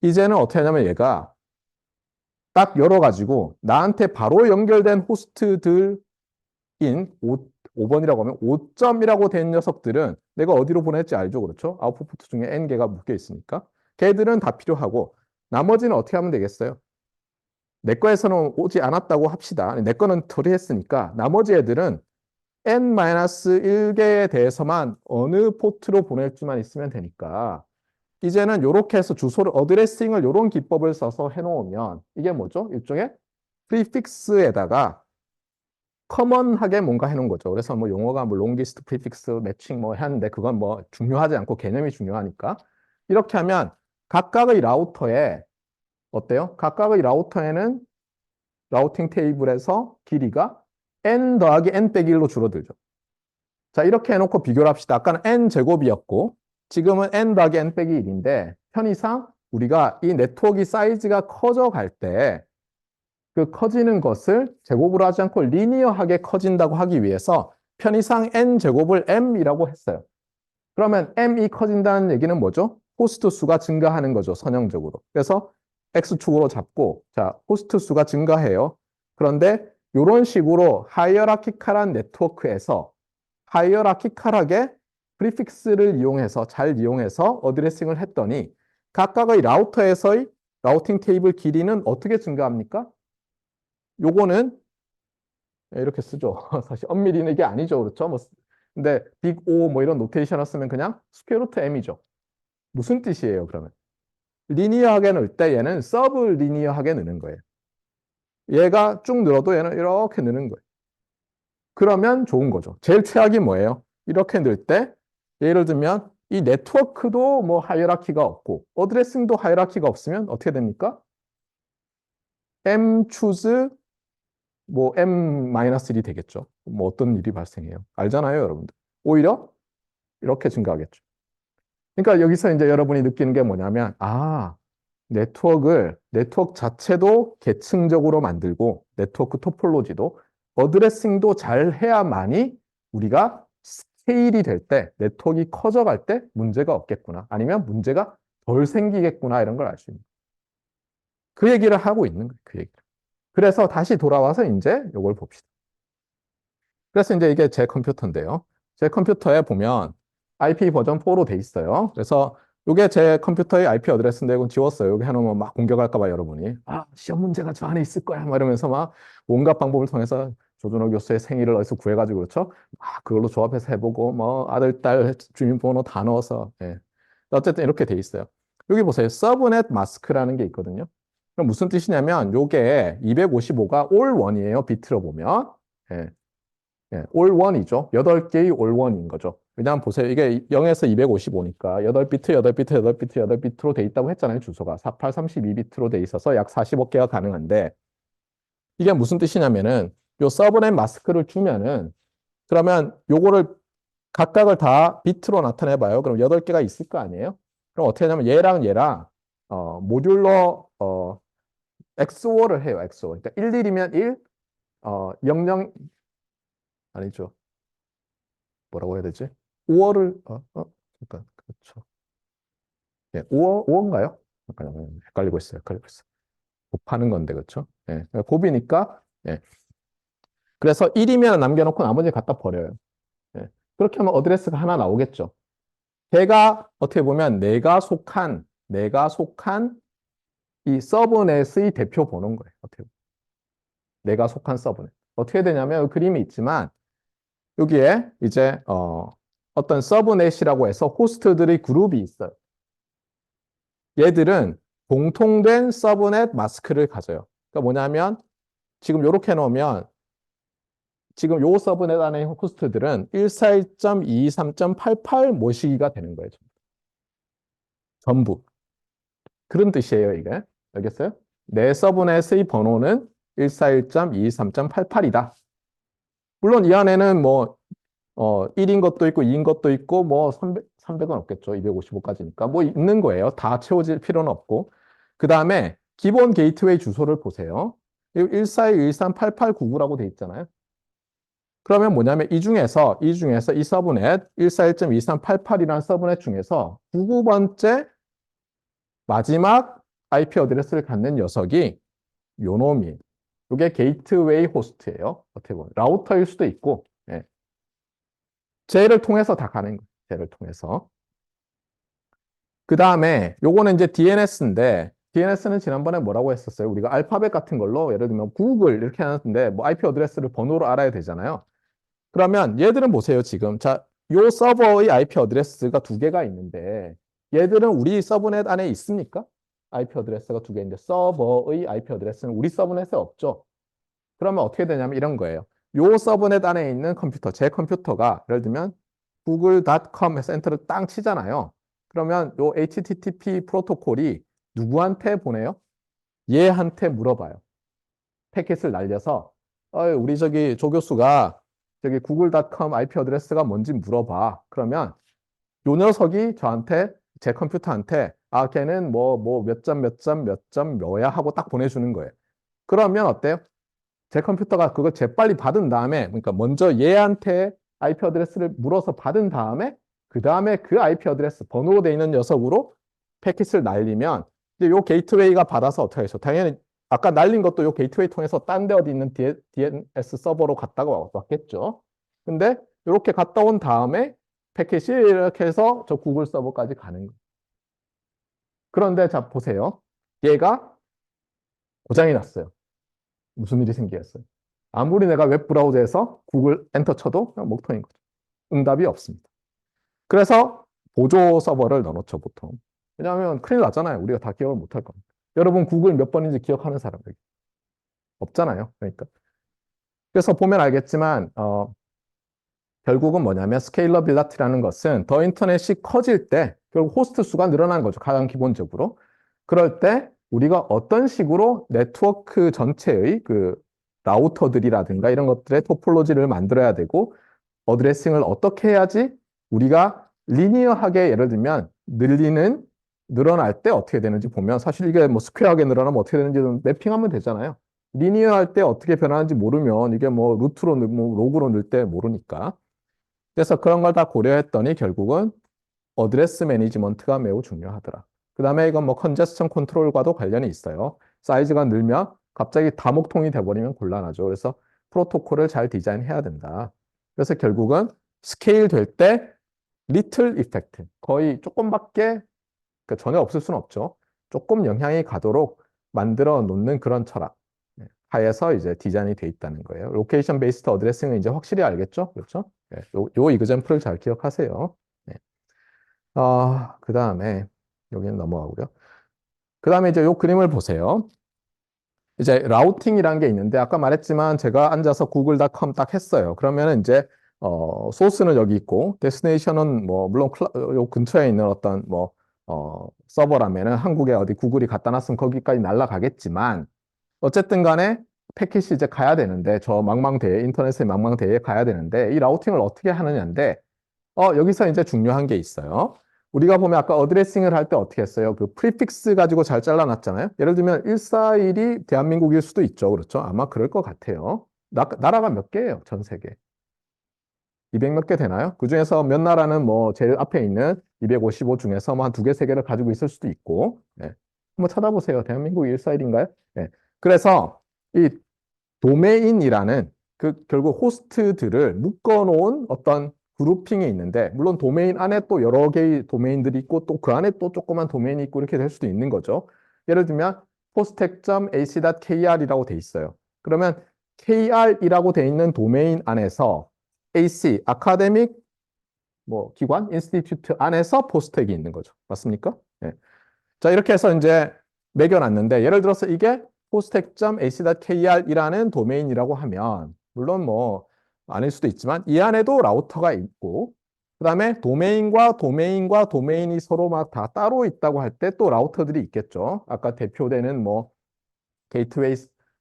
이제는 어떻게 하냐면 얘가 딱 열어가지고 나한테 바로 연결된 호스트들인 5번이라고 하면 5점이라고 된 녀석들은 내가 어디로 보낼지 알죠? 그렇죠? 아웃풋 포트 중에 n개가 묶여 있으니까 걔들은 다 필요하고 나머지는 어떻게 하면 되겠어요? 내 거에서는 오지 않았다고 합시다. 내 거는 처리했으니까 나머지 애들은 n-1개에 대해서만 어느 포트로 보낼지만 있으면 되니까 이제는 이렇게 해서 주소를 어드레싱을 이런 기법을 써서 해놓으면 이게 뭐죠? 일종의 프리픽스에다가 커먼하게 뭔가 해놓은 거죠. 그래서 뭐 용어가 뭐 롱기스트 프리픽스 매칭 뭐 하는데 그건 뭐 중요하지 않고 개념이 중요하니까 이렇게 하면 각각의 라우터에 어때요? 각각의 라우터에는 라우팅 테이블에서 길이가 n 더하기 n 빼기 1로 줄어들죠. 자, 이렇게 해놓고 비교를 합시다. 아까는 n 제곱이었고 지금은 n 더하기 n 빼기 1인데 편의상 우리가 이 네트워크 사이즈가 커져갈 때 그 커지는 것을 제곱으로 하지 않고 리니어하게 커진다고 하기 위해서 편의상 n 제곱을 m이라고 했어요. 그러면 m이 커진다는 얘기는 뭐죠? 호스트 수가 증가하는 거죠. 선형적으로. 그래서 x축으로 잡고 자, 호스트 수가 증가해요. 그런데 이런 식으로 하이어라키컬한 네트워크에서 하이어라키컬하게 프리픽스를 이용해서 잘 이용해서 어드레싱을 했더니 각각의 라우터에서의 라우팅 테이블 길이는 어떻게 증가합니까? 요거는 이렇게 쓰죠. 사실 엄밀히는 이게 아니죠. 그렇죠? 뭐 근데 빅 O 뭐 이런 노테이션을 쓰면 그냥 스퀘어 루트 M이죠. 무슨 뜻이에요, 그러면? 리니어하게 넣을 때 얘는 서브 리니어하게 넣는 거예요. 얘가 쭉 늘어도 얘는 이렇게 느는 거예요. 그러면 좋은 거죠. 제일 최악이 뭐예요? 이렇게 넣을 때 예를 들면 이 네트워크도 뭐 하이어라키가 없고 어드레싱도 하이어라키가 없으면 어떻게 됩니까? M choose 뭐 M-1이 되겠죠. 뭐 어떤 일이 발생해요. 알잖아요, 여러분들. 오히려 이렇게 증가하겠죠. 그러니까 여기서 이제 여러분이 느끼는 게 뭐냐면 네트워크 자체도 계층적으로 만들고 네트워크 토폴로지도 어드레싱도 잘 해야만이 우리가 스케일이 될 때, 네트워크가 커져갈 때 문제가 없겠구나. 아니면 문제가 덜 생기겠구나. 이런 걸 알 수 있는. 그 얘기를 하고 있는 거예요. 그 얘기를. 그래서 다시 돌아와서 이제 이걸 봅시다. 그래서 이제 이게 제 컴퓨터인데요. 제 컴퓨터에 보면 IP 버전 4로 돼 있어요. 그래서 이게 제 컴퓨터의 IP 어드레스인데 이건 지웠어요. 여기 해놓으면 막 공격할까 봐 여러분이. 시험 문제가 저 안에 있을 거야. 막 이러면서 막 온갖 방법을 통해서 조준호 교수의 생일을 어디서 구해가지고 그렇죠. 그걸로 조합해서 해보고 뭐 아들, 딸 주민번호 다 넣어서. 예. 어쨌든 이렇게 돼 있어요. 여기 보세요. 서브넷 마스크라는 게 있거든요. 그럼 무슨 뜻이냐면 요게 255가 올 원이에요. 비트로 보면. 예. 예, 올 원이죠. 8개의 올 원인 거죠. 왜냐하면 보세요. 이게 0에서 255니까 8비트, 8비트, 8비트, 8비트로 돼 있다고 했잖아요. 주소가. 48, 32비트로 돼 있어서 약 45개가 가능한데 이게 무슨 뜻이냐면은 요 서브넷 마스크를 주면은 그러면 요거를 각각을 다 비트로 나타내 봐요. 그럼 8개가 있을 거 아니에요? 그럼 어떻게 하냐면 얘랑 모듈러 XOR을 해요. XOR. 그러니까 11이면 1, 00 아니죠. 뭐라고 해야 되지? 5월을 잠깐 그렇죠. 예, 5월인가요? 잠깐 헷갈리고 있어요. 곱하는 건데 그렇죠? 예, 곱이니까 예. 그래서 1이면 남겨놓고 나머지 갖다 버려요. 예. 그렇게 하면 어드레스가 하나 나오겠죠. 걔가 어떻게 보면 내가 속한 이 서브넷의 대표 번호인 거예요. 어떻게 보면. 내가 속한 서브넷. 어떻게 되냐면 그림이 있지만 여기에 이제 어떤 서브넷이라고 해서 호스트들의 그룹이 있어요. 얘들은 공통된 서브넷 마스크를 가져요. 그러니까 뭐냐면 지금 이렇게 놓으면 지금 요 서브넷 안에 호스트들은 141.223.88 모시기가 되는 거예요. 전부. 그런 뜻이에요, 이게. 알겠어요? 내 서브넷의 번호는 141.223.88이다. 물론 이 안에는 뭐 1인 것도 있고 2인 것도 있고 뭐 300은 없겠죠. 255까지니까. 뭐 있는 거예요. 다 채워질 필요는 없고. 그 다음에 기본 게이트웨이 주소를 보세요. 141.13.8899라고 돼 있잖아요. 그러면 뭐냐면 이 중에서 이 서브넷 141.2388이라는 서브넷 중에서 99번째 마지막 IP 어드레스를 갖는 녀석이 요 놈이. 이게 게이트웨이 호스트예요. 어떻게 보면 라우터일 수도 있고. 예. 쟤를 통해서 다 가는 거예요. 쟤를 통해서. 그 다음에 요거는 이제 DNS인데 DNS는 지난번에 뭐라고 했었어요? 우리가 알파벳 같은 걸로 예를 들면 구글 이렇게 해놨는데 뭐 IP 어드레스를 번호로 알아야 되잖아요. 그러면 얘들은 보세요, 지금. 자, 요 서버의 IP 어드레스가 2개가 있는데 얘들은 우리 서브넷 안에 있습니까? IP 어드레스가 2개인데 서버의 IP 어드레스는 우리 서브넷에 없죠. 그러면 어떻게 되냐면 이런 거예요. 요 서브넷 안에 있는 컴퓨터, 제 컴퓨터가 예를 들면 google.com에서 엔터를 땅 치잖아요. 그러면 요 HTTP 프로토콜이 누구한테 보내요? 얘한테 물어봐요. 패킷을 날려서 우리 저기 조 교수가 저기 google.com IP 어드레스가 뭔지 물어봐. 그러면 요 녀석이 저한테 제 컴퓨터한테 걔는 뭐 몇 점 몇 점 몇 점 뭐야 하고 딱 보내주는 거예요. 그러면 어때요? 제 컴퓨터가 그걸 재빨리 받은 다음에 그러니까 먼저 얘한테 IP 어드레스를 물어서 받은 다음에 그 다음에 그 IP 어드레스 번호로 돼 있는 녀석으로 패킷을 날리면 이제 요 게이트웨이가 받아서 어떻게 해서 당연히 아까 날린 것도 요 게이트웨이 통해서 딴 데 어디 있는 DNS 서버로 갔다가 왔겠죠. 근데 이렇게 갔다 온 다음에 패킷이 이렇게 해서 저 구글 서버까지 가는 거예요. 그런데 자, 보세요. 얘가 고장이 났어요. 무슨 일이 생기겠어요? 아무리 내가 웹브라우저에서 구글 엔터 쳐도 그냥 목통인 거죠. 응답이 없습니다. 그래서 보조 서버를 넣어놓죠, 보통. 왜냐하면 큰일 나잖아요. 우리가 다 기억을 못할 겁니다. 여러분 구글 몇 번인지 기억하는 사람들 없잖아요. 그러니까. 그래서 보면 알겠지만 결국은 뭐냐면 스케일러빌리티라는 것은 더 인터넷이 커질 때 결국 호스트 수가 늘어나는 거죠. 가장 기본적으로. 그럴 때 우리가 어떤 식으로 네트워크 전체의 그 라우터들이라든가 이런 것들의 토폴로지를 만들어야 되고 어드레싱을 어떻게 해야지 우리가 리니어하게 예를 들면 늘어날 때 어떻게 되는지 보면 사실 이게 뭐 스퀘어하게 늘어나면 어떻게 되는지 매핑하면 되잖아요. 리니어할 때 어떻게 변하는지 모르면 이게 뭐 루트로 뭐 로그로 늘 때 모르니까. 그래서 그런 걸 다 고려했더니 결국은 어드레스 매니지먼트가 매우 중요하더라. 그 다음에 이건 뭐 컨제스천 컨트롤과도 관련이 있어요. 사이즈가 늘면 갑자기 다목통이 돼버리면 곤란하죠. 그래서 프로토콜을 잘 디자인해야 된다. 그래서 결국은 스케일 될 때 리틀 이펙트, 거의 조금밖에 전혀 없을 수는 없죠. 조금 영향이 가도록 만들어 놓는 그런 철학 하에서 이제 디자인이 돼 있다는 거예요. 로케이션 베이스드 어드레싱은 이제 확실히 알겠죠? 그렇죠? 네, 요 이그젠플을 잘 기억하세요. 네. 그 다음에 여기는 넘어가고요. 그 다음에 이제 요 그림을 보세요. 이제 라우팅이라는 게 있는데 아까 말했지만 제가 앉아서 구글.com 딱 했어요. 그러면 이제 소스는 여기 있고 데스티네이션은 뭐 물론 요 근처에 있는 어떤 뭐 서버라면은 한국에 어디 구글이 갖다 놨으면 거기까지 날아가겠지만 어쨌든 간에 패킷이 이제 가야 되는데 저 망망대해 인터넷의 망망대해에 가야 되는데 이 라우팅을 어떻게 하느냐인데 여기서 이제 중요한 게 있어요. 우리가 보면 아까 어드레싱을 할 때 어떻게 했어요? 그 프리픽스 가지고 잘 잘라놨잖아요. 예를 들면 141이 대한민국일 수도 있죠. 그렇죠? 아마 그럴 것 같아요. 나라가 몇 개예요? 전 세계. 200 몇 개 되나요? 그중에서 몇 나라는 뭐 제일 앞에 있는 255 중에서 뭐 한 두 개, 세 개를 가지고 있을 수도 있고. 네. 한번 찾아보세요. 대한민국이 141인가요? 네. 그래서 이 도메인이라는 그 결국 호스트들을 묶어놓은 어떤 그룹핑이 있는데 물론 도메인 안에 또 여러 개의 도메인들이 있고 또 그 안에 또 조그만 도메인이 있고 이렇게 될 수도 있는 거죠. 예를 들면 postec.ac.kr이라고 돼 있어요. 그러면 kr이라고 돼 있는 도메인 안에서 AC, 아카데믹 뭐 기관, 인스티튜트 안에서 포스텍이 있는 거죠. 맞습니까? 네. 자, 이렇게 해서 이제 매겨놨는데 예를 들어서 이게 postec.ac.kr이라는 도메인이라고 하면 물론 뭐 아닐 수도 있지만 이 안에도 라우터가 있고 그다음에 도메인과 도메인이 서로 막 다 따로 있다고 할 때 또 라우터들이 있겠죠. 아까 대표되는 뭐 게이트웨이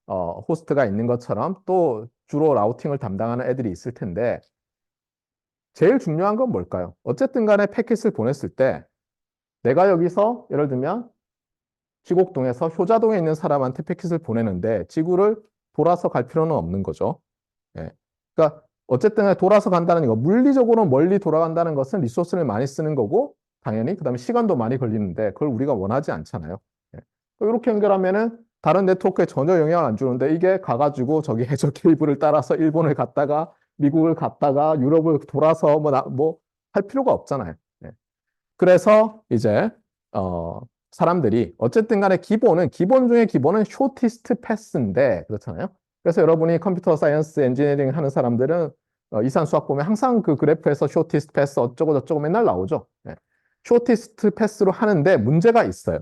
호스트가 있는 것처럼 또 주로 라우팅을 담당하는 애들이 있을 텐데 제일 중요한 건 뭘까요? 어쨌든 간에 패킷을 보냈을 때 내가 여기서 예를 들면 시곡동에서 효자동에 있는 사람한테 패킷을 보내는데 지구를 돌아서 갈 필요는 없는 거죠. 예. 그러니까 어쨌든 돌아서 간다는 거, 물리적으로 멀리 돌아간다는 것은 리소스를 많이 쓰는 거고 당연히 그다음에 시간도 많이 걸리는데 그걸 우리가 원하지 않잖아요. 예. 이렇게 연결하면은 다른 네트워크에 전혀 영향을 안 주는데 이게 가가지고 저기 해저 케이블을 따라서 일본을 갔다가 미국을 갔다가 유럽을 돌아서 뭐 할 필요가 없잖아요. 예. 그래서 이제 사람들이 어쨌든 간에 기본 중에 기본은 쇼티스트 패스인데 그렇잖아요. 그래서 여러분이 컴퓨터 사이언스 엔지니어링 하는 사람들은 이산 수학 보면 항상 그 그래프에서 쇼티스트 패스 어쩌고 저쩌고 맨날 나오죠. 네. 쇼티스트 패스로 하는데 문제가 있어요.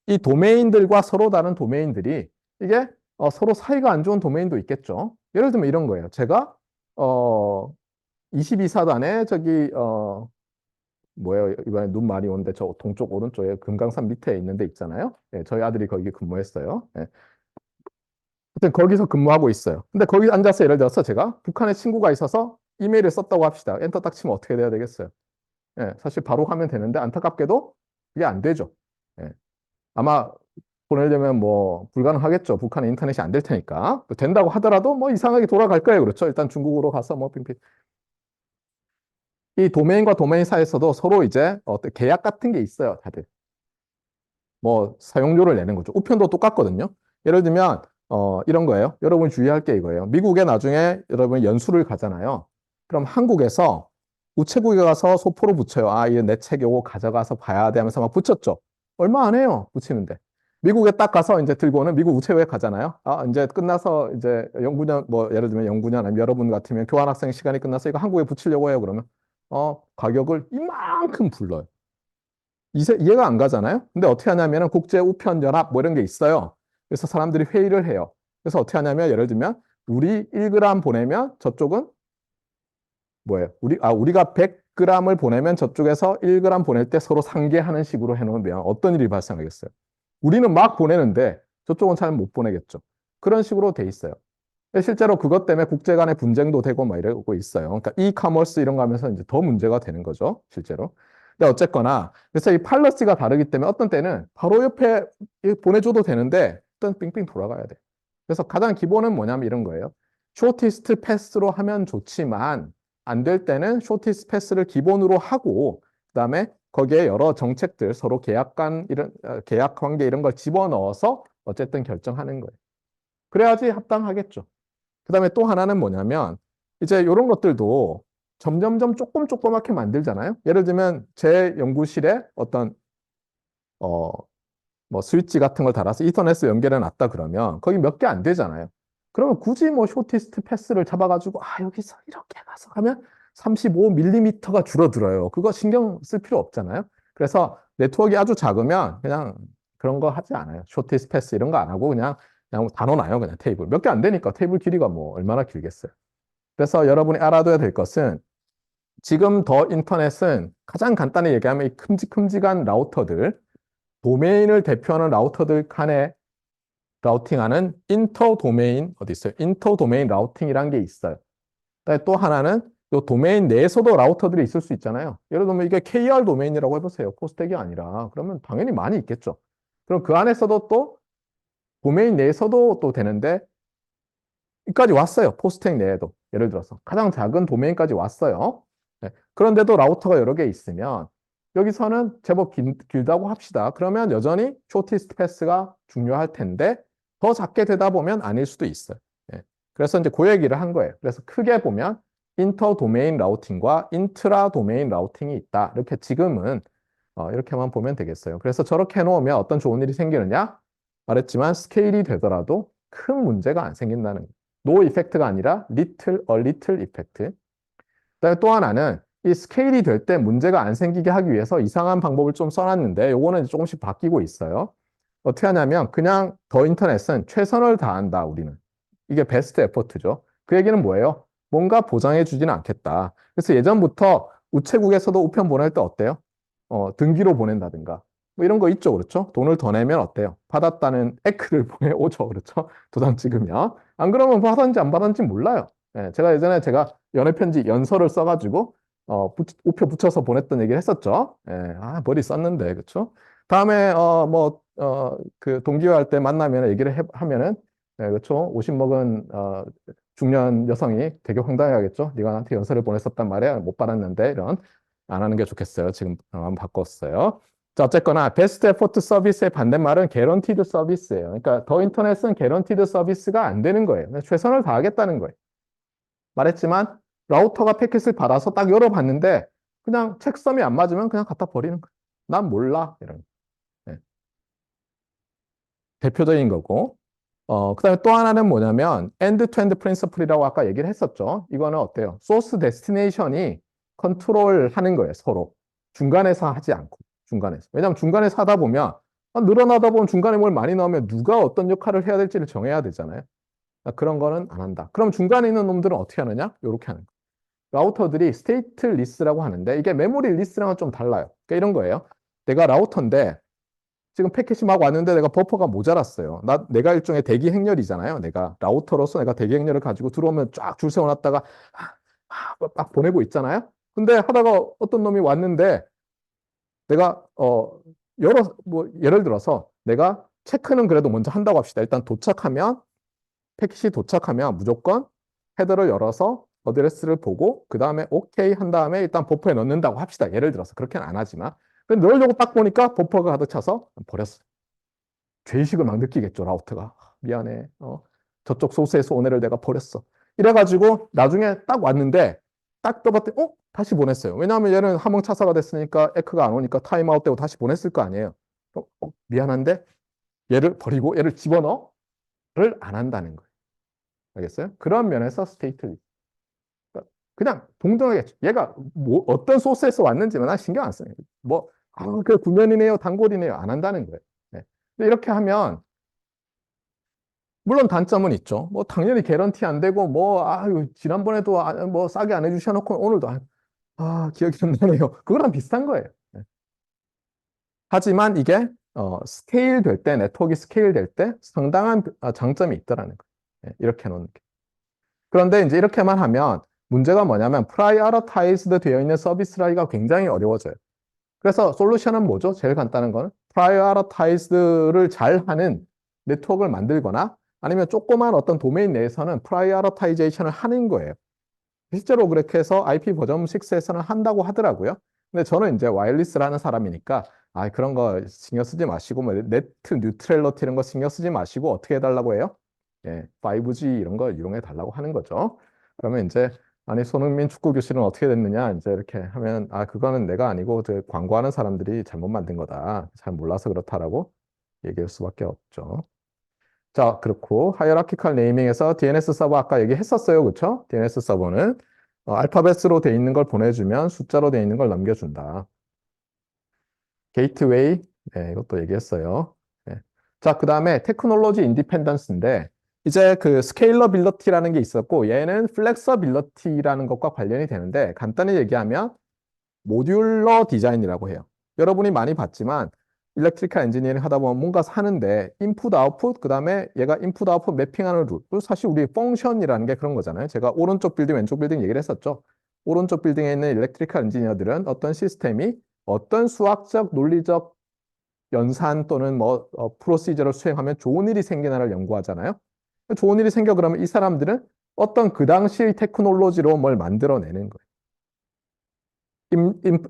이 도메인들과 서로 다른 도메인들이 이게 서로 사이가 안 좋은 도메인도 있겠죠. 예를 들면 이런 거예요. 제가 22사단에 저기 뭐예요? 이번에 눈 많이 오는데 저 동쪽 오른쪽에 금강산 밑에 있는 데 있잖아요. 예, 저희 아들이 거기 근무했어요. 예. 하여튼 거기서 근무하고 있어요. 근데 거기 앉아서 예를 들어서 제가 북한에 친구가 있어서 이메일을 썼다고 합시다. 엔터 딱 치면 어떻게 돼야 되겠어요? 예, 사실 바로 하면 되는데 안타깝게도 그게 안 되죠. 예. 아마 보내려면 뭐 불가능하겠죠. 북한에 인터넷이 안 될 테니까. 된다고 하더라도 뭐 이상하게 돌아갈 거예요. 그렇죠? 일단 중국으로 가서 뭐 빙빙. 이 도메인과 도메인 사이에서도 서로 이제 어떤 계약 같은 게 있어요, 다들. 뭐 사용료를 내는 거죠. 우편도 똑같거든요. 예를 들면 이런 거예요. 여러분 주의할 게 이거예요. 미국에 나중에 여러분 연수를 가잖아요. 그럼 한국에서 우체국에 가서 소포로 붙여요. 아, 이거 내 책 요거 가져가서 봐야 돼 하면서 막 붙였죠. 얼마 안 해요. 붙이는데. 미국에 딱 가서 이제 들고는 미국 우체국에 가잖아요. 아, 이제 끝나서 이제 연구년, 뭐 예를 들면 연구년 아니면 여러분 같으면 교환학생 시간이 끝나서 이거 한국에 붙이려고 해요. 그러면 가격을 이만큼 불러요. 이해가 안 가잖아요. 근데 어떻게 하냐면은 국제우편연합 뭐 이런 게 있어요. 그래서 사람들이 회의를 해요. 그래서 어떻게 하냐면 예를 들면 우리 1g 보내면 저쪽은 뭐예요? 우리가 100g을 보내면 저쪽에서 1g 보낼 때 서로 상계하는 식으로 해놓으면 어떤 일이 발생하겠어요? 우리는 막 보내는데 저쪽은 잘 못 보내겠죠. 그런 식으로 돼 있어요. 실제로 그것 때문에 국제 간의 분쟁도 되고 막 이러고 있어요. 그러니까 이커머스 이런 거 하면서 이제 더 문제가 되는 거죠, 실제로. 근데 어쨌거나 그래서 이 팔러시가 다르기 때문에 어떤 때는 바로 옆에 보내줘도 되는데 어떤 빙빙 돌아가야 돼. 그래서 가장 기본은 뭐냐면 이런 거예요. 쇼티스트 패스로 하면 좋지만 안 될 때는 쇼티스트 패스를 기본으로 하고 그다음에 거기에 여러 정책들 서로 계약 간 이런 계약 관계 이런 걸 집어넣어서 어쨌든 결정하는 거예요. 그래야지 합당하겠죠. 그다음에 또 하나는 뭐냐면 이제 이런 것들도 점점점 조그맣게 만들잖아요. 예를 들면 제 연구실에 어떤 어 뭐 스위치 같은 걸 달아서 이터넷에 연결해 놨다 그러면 거기 몇 개 안 되잖아요. 그러면 굳이 뭐 쇼티스트 패스를 잡아가지고 여기서 이렇게 가서 하면 35mm가 줄어들어요. 그거 신경 쓸 필요 없잖아요. 그래서 네트워크가 아주 작으면 그냥 그런 거 하지 않아요. 쇼티스트 패스 이런 거 안 하고 그냥 단어놔요. 그냥 테이블. 몇 개 안 되니까 테이블 길이가 뭐 얼마나 길겠어요. 그래서 여러분이 알아둬야 될 것은 지금 더 인터넷은 가장 간단히 얘기하면 이 큼직큼직한 라우터들, 도메인을 대표하는 라우터들 간에 라우팅하는 인터 도메인 어디 있어요? 인터 도메인 라우팅이란 게 있어요. 또 하나는 요 도메인 내에서도 라우터들이 있을 수 있잖아요. 예를 들면 이게 KR 도메인이라고 해보세요. 포스텍이 아니라. 그러면 당연히 많이 있겠죠. 그럼 그 안에서도 또 도메인 내에서도 또 되는데 여기까지 왔어요. 포스텍 내에도. 예를 들어서 가장 작은 도메인까지 왔어요. 네. 그런데도 라우터가 여러 개 있으면 여기서는 제법 길다고 합시다. 그러면 여전히 쇼티스트 패스가 중요할 텐데 더 작게 되다 보면 아닐 수도 있어요. 네. 그래서 이제 그 얘기를 한 거예요. 그래서 크게 보면 인터 도메인 라우팅과 인트라 도메인 라우팅이 있다. 이렇게 지금은 이렇게만 보면 되겠어요. 그래서 저렇게 해놓으면 어떤 좋은 일이 생기느냐? 말했지만 스케일이 되더라도 큰 문제가 안 생긴다는 거예요. 노 이펙트가 아니라 리틀 이펙트. 그다음에 또 하나는 이 스케일이 될 때 문제가 안 생기게 하기 위해서 이상한 방법을 좀 써놨는데 요거는 조금씩 바뀌고 있어요. 어떻게 하냐면 그냥 더 인터넷은 최선을 다한다 우리는. 이게 베스트 에포트죠. 그 얘기는 뭐예요? 뭔가 보장해 주지는 않겠다. 그래서 예전부터 우체국에서도 우편 보낼 때 어때요? 등기로 보낸다든가 뭐 이런 거 있죠. 그렇죠? 돈을 더 내면 어때요? 받았다는 에크를 보내오죠. 그렇죠? 도장 찍으면. 안 그러면 받았는지 안 받았는지 몰라요. 예, 제가 예전에 제가 연애편지 연서를 써가지고 우표 붙여서 보냈던 얘기를 했었죠. 예, 머리 썼는데 그렇죠? 다음에 그 동기화 할 때 만나면 얘기를 하면은 예, 그렇죠? 50 먹은 중년 여성이 되게 황당해하겠죠. 네가 나한테 연서를 보냈었단 말이야. 못 받았는데 이런 안 하는 게 좋겠어요. 지금 한번 바꿨어요. 자, 어쨌거나 베스트 에포트 서비스의 반대말은 개런티드 서비스예요. 그러니까 더 인터넷은 개런티드 서비스가 안 되는 거예요. 최선을 다하겠다는 거예요. 말했지만 라우터가 패킷을 받아서 딱 열어봤는데 그냥 책섬이 안 맞으면 그냥 갖다 버리는 거예요. 난 몰라. 이런. 네. 대표적인 거고. 그다음에 또 하나는 뭐냐면 end-to-end principle이라고 아까 얘기를 했었죠. 이거는 어때요? 소스 데스티네이션이 컨트롤하는 거예요. 서로. 중간에서 하지 않고. 중간에서. 왜냐하면 중간에서 하다 보면 늘어나다 보면 중간에 뭘 많이 넣으면 누가 어떤 역할을 해야 될지를 정해야 되잖아요. 그런 거는 안 한다. 그럼 중간에 있는 놈들은 어떻게 하느냐? 이렇게 하는 거예요. 라우터들이 스테이트 리스라고 하는데 이게 메모리 리스랑은 좀 달라요. 그러니까 이런 거예요. 내가 라우터인데 지금 패킷이 막 왔는데 내가 버퍼가 모자랐어요. 내가 일종의 대기 행렬이잖아요. 내가 라우터로서 내가 대기 행렬을 가지고 들어오면 쫙 줄 세워놨다가 막 보내고 있잖아요. 근데 하다가 어떤 놈이 왔는데 내가 뭐 예를 들어서 내가 체크는 그래도 먼저 한다고 합시다. 일단 패킷이 도착하면 무조건 헤더를 열어서 어드레스를 보고 그 다음에 오케이 한 다음에 일단 버퍼에 넣는다고 합시다. 예를 들어서 그렇게는 안 하지만 근데 넣으려고 딱 보니까 버퍼가 가득 차서 버렸어. 죄의식을 막 느끼겠죠. 라우터가. 미안해. 저쪽 소스에서 오늘을 내가 버렸어. 이래가지고 나중에 딱 왔는데 딱 떠봤더니 다시 보냈어요. 왜냐하면 얘는 함흥차사가 됐으니까 에크가 안 오니까 타임아웃 되고 다시 보냈을 거 아니에요. 미안한데 얘를 버리고 얘를 집어넣어를 안 한다는 거예요. 알겠어요? 그런 면에서 스테이트 그냥 동등하게 얘가 뭐 어떤 소스에서 왔는지는 난 신경 안 써요. 뭐 그 구면이네요, 단골이네요 안 한다는 거예요. 네. 근데 이렇게 하면 물론 단점은 있죠. 뭐 당연히 개런티 안 되고 뭐 아유 지난번에도 뭐 싸게 안 해주셔놓고 오늘도 기억이 안 나네요. 그거랑 비슷한 거예요. 네. 하지만 이게 스케일 될 때, 네트워크가 스케일 될 때 상당한 장점이 있더라는 거예요. 네, 이렇게 놓는 게. 그런데 이제 이렇게만 하면 문제가 뭐냐면 프라이어타이즈드 되어 있는 서비스를 하기가 굉장히 어려워져요. 그래서 솔루션은 뭐죠? 제일 간단한 거는 프라이어타이즈드를 잘 하는 네트워크를 만들거나 아니면 조그만 어떤 도메인 내에서는 프라이어타이제이션을 하는 거예요. 실제로 그렇게 해서 IP 버전 6에서는 한다고 하더라고요. 근데 저는 이제 와이어리스라는 사람이니까 그런 거 신경 쓰지 마시고 뭐 네트 뉴트럴러티 이런 거 신경 쓰지 마시고 어떻게 해달라고 해요? 예, 5G 이런 거 이용해 달라고 하는 거죠. 그러면 이제 아니 손흥민 축구 교실은 어떻게 됐느냐 이제 이렇게 하면 그거는 내가 아니고 그 광고하는 사람들이 잘못 만든 거다. 잘 몰라서 그렇다라고 얘기할 수밖에 없죠. 자, 그렇고 하이어라키컬 네이밍에서 DNS 서버 아까 얘기했었어요. 그렇죠? DNS 서버는 알파벳으로 돼 있는 걸 보내주면 숫자로 돼 있는 걸 넘겨준다. 게이트웨이, 네, 이것도 얘기했어요. 네. 자, 그 다음에 테크놀로지 인디펜던스인데 이제 그 스케일러빌러티라는 게 있었고 얘는 플렉서빌러티라는 것과 관련이 되는데 간단히 얘기하면 모듈러 디자인이라고 해요. 여러분이 많이 봤지만 일렉트리컬 엔지니어링 하다 보면 뭔가 사는데 인풋 아웃풋 그다음에 얘가 인풋 아웃풋 매핑하는 룰 사실 우리 펑션이라는 게 그런 거잖아요. 제가 오른쪽 빌딩 왼쪽 빌딩 얘기를 했었죠. 오른쪽 빌딩에 있는 일렉트리컬 엔지니어들은 어떤 시스템이 어떤 수학적 논리적 연산 또는 뭐 프로시저를 수행하면 좋은 일이 생기나를 연구하잖아요. 좋은 일이 생겨 그러면 이 사람들은 어떤 그 당시의 테크놀로지로 뭘 만들어내는 거예요.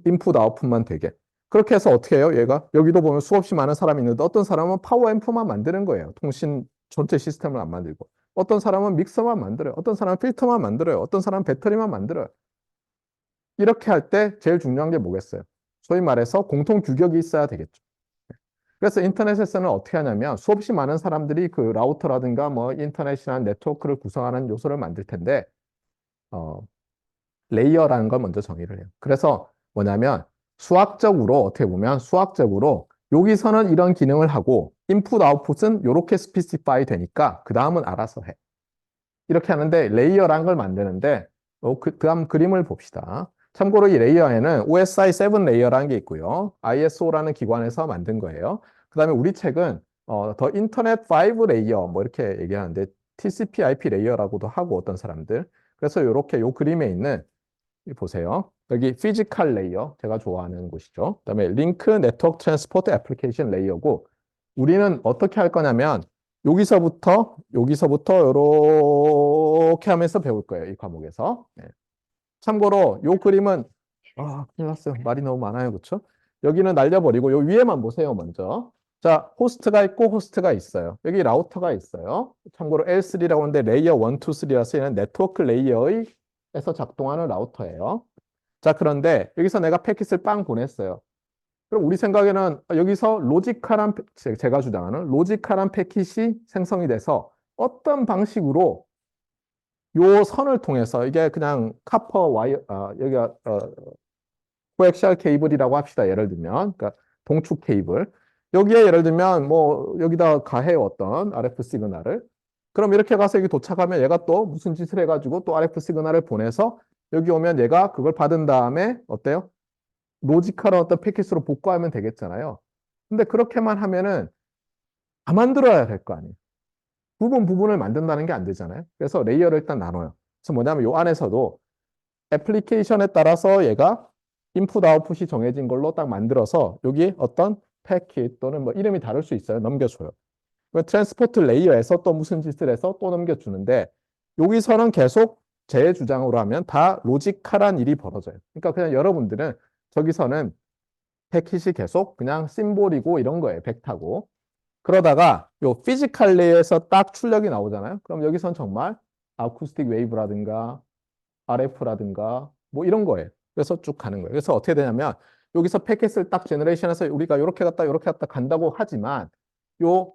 인풋 아웃풋만 되게. 그렇게 해서 어떻게 해요? 얘가 여기도 보면 수없이 많은 사람이 있는데 어떤 사람은 파워 앰프만 만드는 거예요. 통신 전체 시스템을 안 만들고. 어떤 사람은 믹서만 만들어요. 어떤 사람은 필터만 만들어요. 어떤 사람은 배터리만 만들어요. 이렇게 할 때 제일 중요한 게 뭐겠어요? 소위 말해서 공통 규격이 있어야 되겠죠. 그래서 인터넷에서는 어떻게 하냐면 수없이 많은 사람들이 그 라우터라든가 뭐 인터넷이나 네트워크를 구성하는 요소를 만들 텐데 어, 레이어라는 걸 먼저 정의를 해요. 그래서 뭐냐면 수학적으로 어떻게 보면 수학적으로 여기서는 이런 기능을 하고 인풋 아웃풋은 이렇게 스페시파이 되니까 그 다음은 알아서 해. 이렇게 하는데 레이어라는 걸 만드는데 그 다음 그림을 봅시다. 참고로 이 레이어에는 OSI 7 레이어라는 게 있고요. ISO라는 기관에서 만든 거예요. 그 다음에 우리 책은 더 인터넷 5 레이어 뭐 이렇게 얘기하는데 TCP/IP 레이어라고도 하고 어떤 사람들. 그래서 이렇게 요 그림에 있는 보세요. 여기 피지컬 레이어 제가 좋아하는 곳이죠. 그다음에 링크 네트워크 트랜스포트 애플리케이션 레이어고 우리는 어떻게 할 거냐면 여기서부터 이렇게 하면서 배울 거예요. 이 과목에서. 네. 참고로 요 그림은 큰일 났어요. 말이 너무 많아요. 그렇죠? 여기는 날려버리고 요 위에만 보세요. 먼저. 자, 호스트가 있고 호스트가 있어요. 여기 라우터가 있어요. 참고로 L3라고 하는데 레이어 1, 2, 3라서 얘는 네트워크 레이어에서 작동하는 라우터예요. 자, 그런데 여기서 내가 패킷을 빵 보냈어요. 그럼 우리 생각에는 여기서 로지컬한, 제가 주장하는 로지컬한 패킷이 생성이 돼서 어떤 방식으로 요 선을 통해서 이게 그냥 카퍼 와이어, 여기가 코엑시얼 케이블이라고 합시다. 예를 들면, 그러니까 동축 케이블. 여기에 예를 들면 뭐 여기다 가해요 어떤 RF 시그널을. 그럼 이렇게 가서 여기 도착하면 얘가 또 무슨 짓을 해가지고 또 RF 시그널을 보내서 여기 오면 얘가 그걸 받은 다음에 어때요? 로지컬한 어떤 패킷으로 복구하면 되겠잖아요. 근데 그렇게만 하면은 다 만들어야 될 거 아니에요. 부분을 만든다는 게 안 되잖아요. 그래서 레이어를 일단 나눠요. 그래서 뭐냐면 요 안에서도 애플리케이션에 따라서 얘가 인풋 아웃풋이 정해진 걸로 딱 만들어서 여기 어떤 패킷 또는 뭐 이름이 다를 수 있어요. 넘겨줘요. 트랜스포트 레이어에서 또 무슨 짓을 해서 또 넘겨주는데 여기서는 계속 제 주장으로 하면 다 로지컬한 일이 벌어져요. 그러니까 그냥 여러분들은 저기서는 패킷이 계속 그냥 심볼이고 이런 거예요. 벡터고. 그러다가 요 피지컬 레이어에서 딱 출력이 나오잖아요. 그럼 여기선 정말 아쿠스틱 웨이브라든가 RF라든가 뭐 이런 거예요. 그래서 쭉 가는 거예요. 그래서 어떻게 되냐면 여기서 패킷을 딱 제너레이션해서 우리가 이렇게 갔다 간다고 하지만 요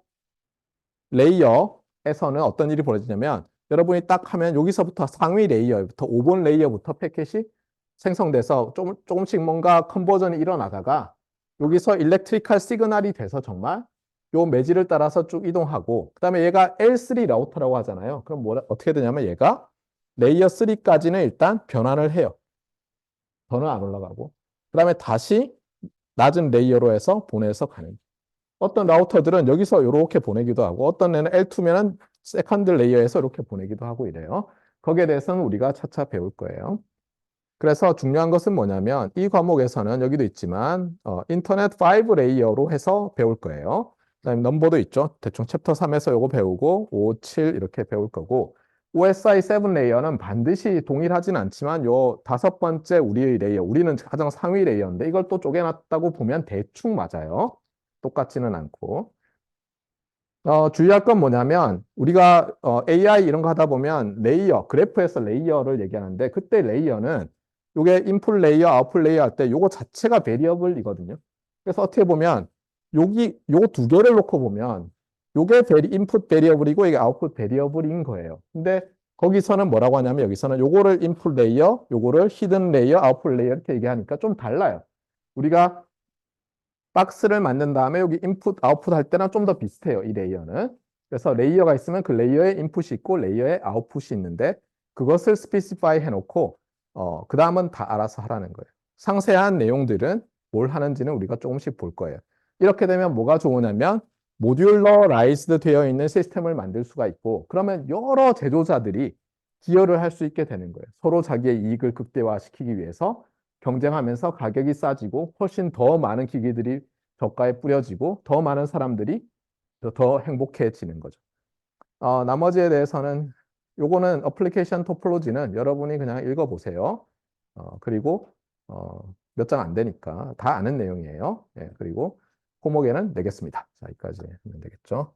레이어에서는 어떤 일이 벌어지냐면 여러분이 딱 하면 여기서부터 상위 레이어부터 5번 레이어부터 패킷이 생성돼서 조금씩 뭔가 컨버전이 일어나다가 여기서 일렉트리컬 시그널이 돼서 정말 요 매질을 따라서 쭉 이동하고 그다음에 얘가 L3 라우터라고 하잖아요. 그럼 어떻게 되냐면 얘가 레이어 3까지는 일단 변환을 해요. 더는 안 올라가고 그다음에 다시 낮은 레이어로 해서 보내서 가는 어떤 라우터들은 여기서 이렇게 보내기도 하고 어떤 애는 L2면은 세컨드 레이어에서 이렇게 보내기도 하고 이래요. 거기에 대해서는 우리가 차차 배울 거예요. 그래서 중요한 것은 뭐냐면 이 과목에서는 여기도 있지만 인터넷 5 레이어로 해서 배울 거예요. 그다음에 넘버도 있죠. 대충 챕터 3에서 요거 배우고 5, 7 이렇게 배울 거고 OSI 7 레이어는 반드시 동일하진 않지만 요 다섯 번째 우리의 레이어, 우리는 가장 상위 레이어인데 이걸 또 쪼개놨다고 보면 대충 맞아요. 똑같지는 않고. 주의할 건 뭐냐면 우리가 AI 이런 거 하다 보면 레이어, 그래프에서 레이어를 얘기하는데 그때 레이어는 이게 인풋 레이어, 아웃풋 레이어 할 때 요거 자체가 베리어블이거든요. 그래서 어떻게 보면 여기 요 두 개를 놓고 보면 요게 인풋 베리어블이고 이게 아웃풋 베리어블인 거예요. 근데 거기서는 뭐라고 하냐면 여기서는 요거를 인풋 레이어, 요거를 히든 레이어, 아웃풋 레이어 이렇게 얘기하니까 좀 달라요. 우리가 박스를 만든 다음에 여기 인풋, 아웃풋 할 때랑 좀 더 비슷해요. 이 레이어는. 그래서 레이어가 있으면 그 레이어에 인풋이 있고 레이어에 아웃풋이 있는데 그것을 스페시파이 해놓고 그 다음은 다 알아서 하라는 거예요. 상세한 내용들은 뭘 하는지는 우리가 조금씩 볼 거예요. 이렇게 되면 뭐가 좋으냐면 모듈러라이즈드 되어 있는 시스템을 만들 수가 있고 그러면 여러 제조자들이 기여를 할 수 있게 되는 거예요. 서로 자기의 이익을 극대화시키기 위해서 경쟁하면서 가격이 싸지고 훨씬 더 많은 기기들이 저가에 뿌려지고 더 많은 사람들이 더 행복해지는 거죠. 나머지에 대해서는 요거는 어플리케이션 토폴로지는 여러분이 그냥 읽어보세요. 그리고 몇 장 안 되니까 다 아는 내용이에요. 예, 그리고 호목에는 내겠습니다. 자, 여기까지 하면 되겠죠.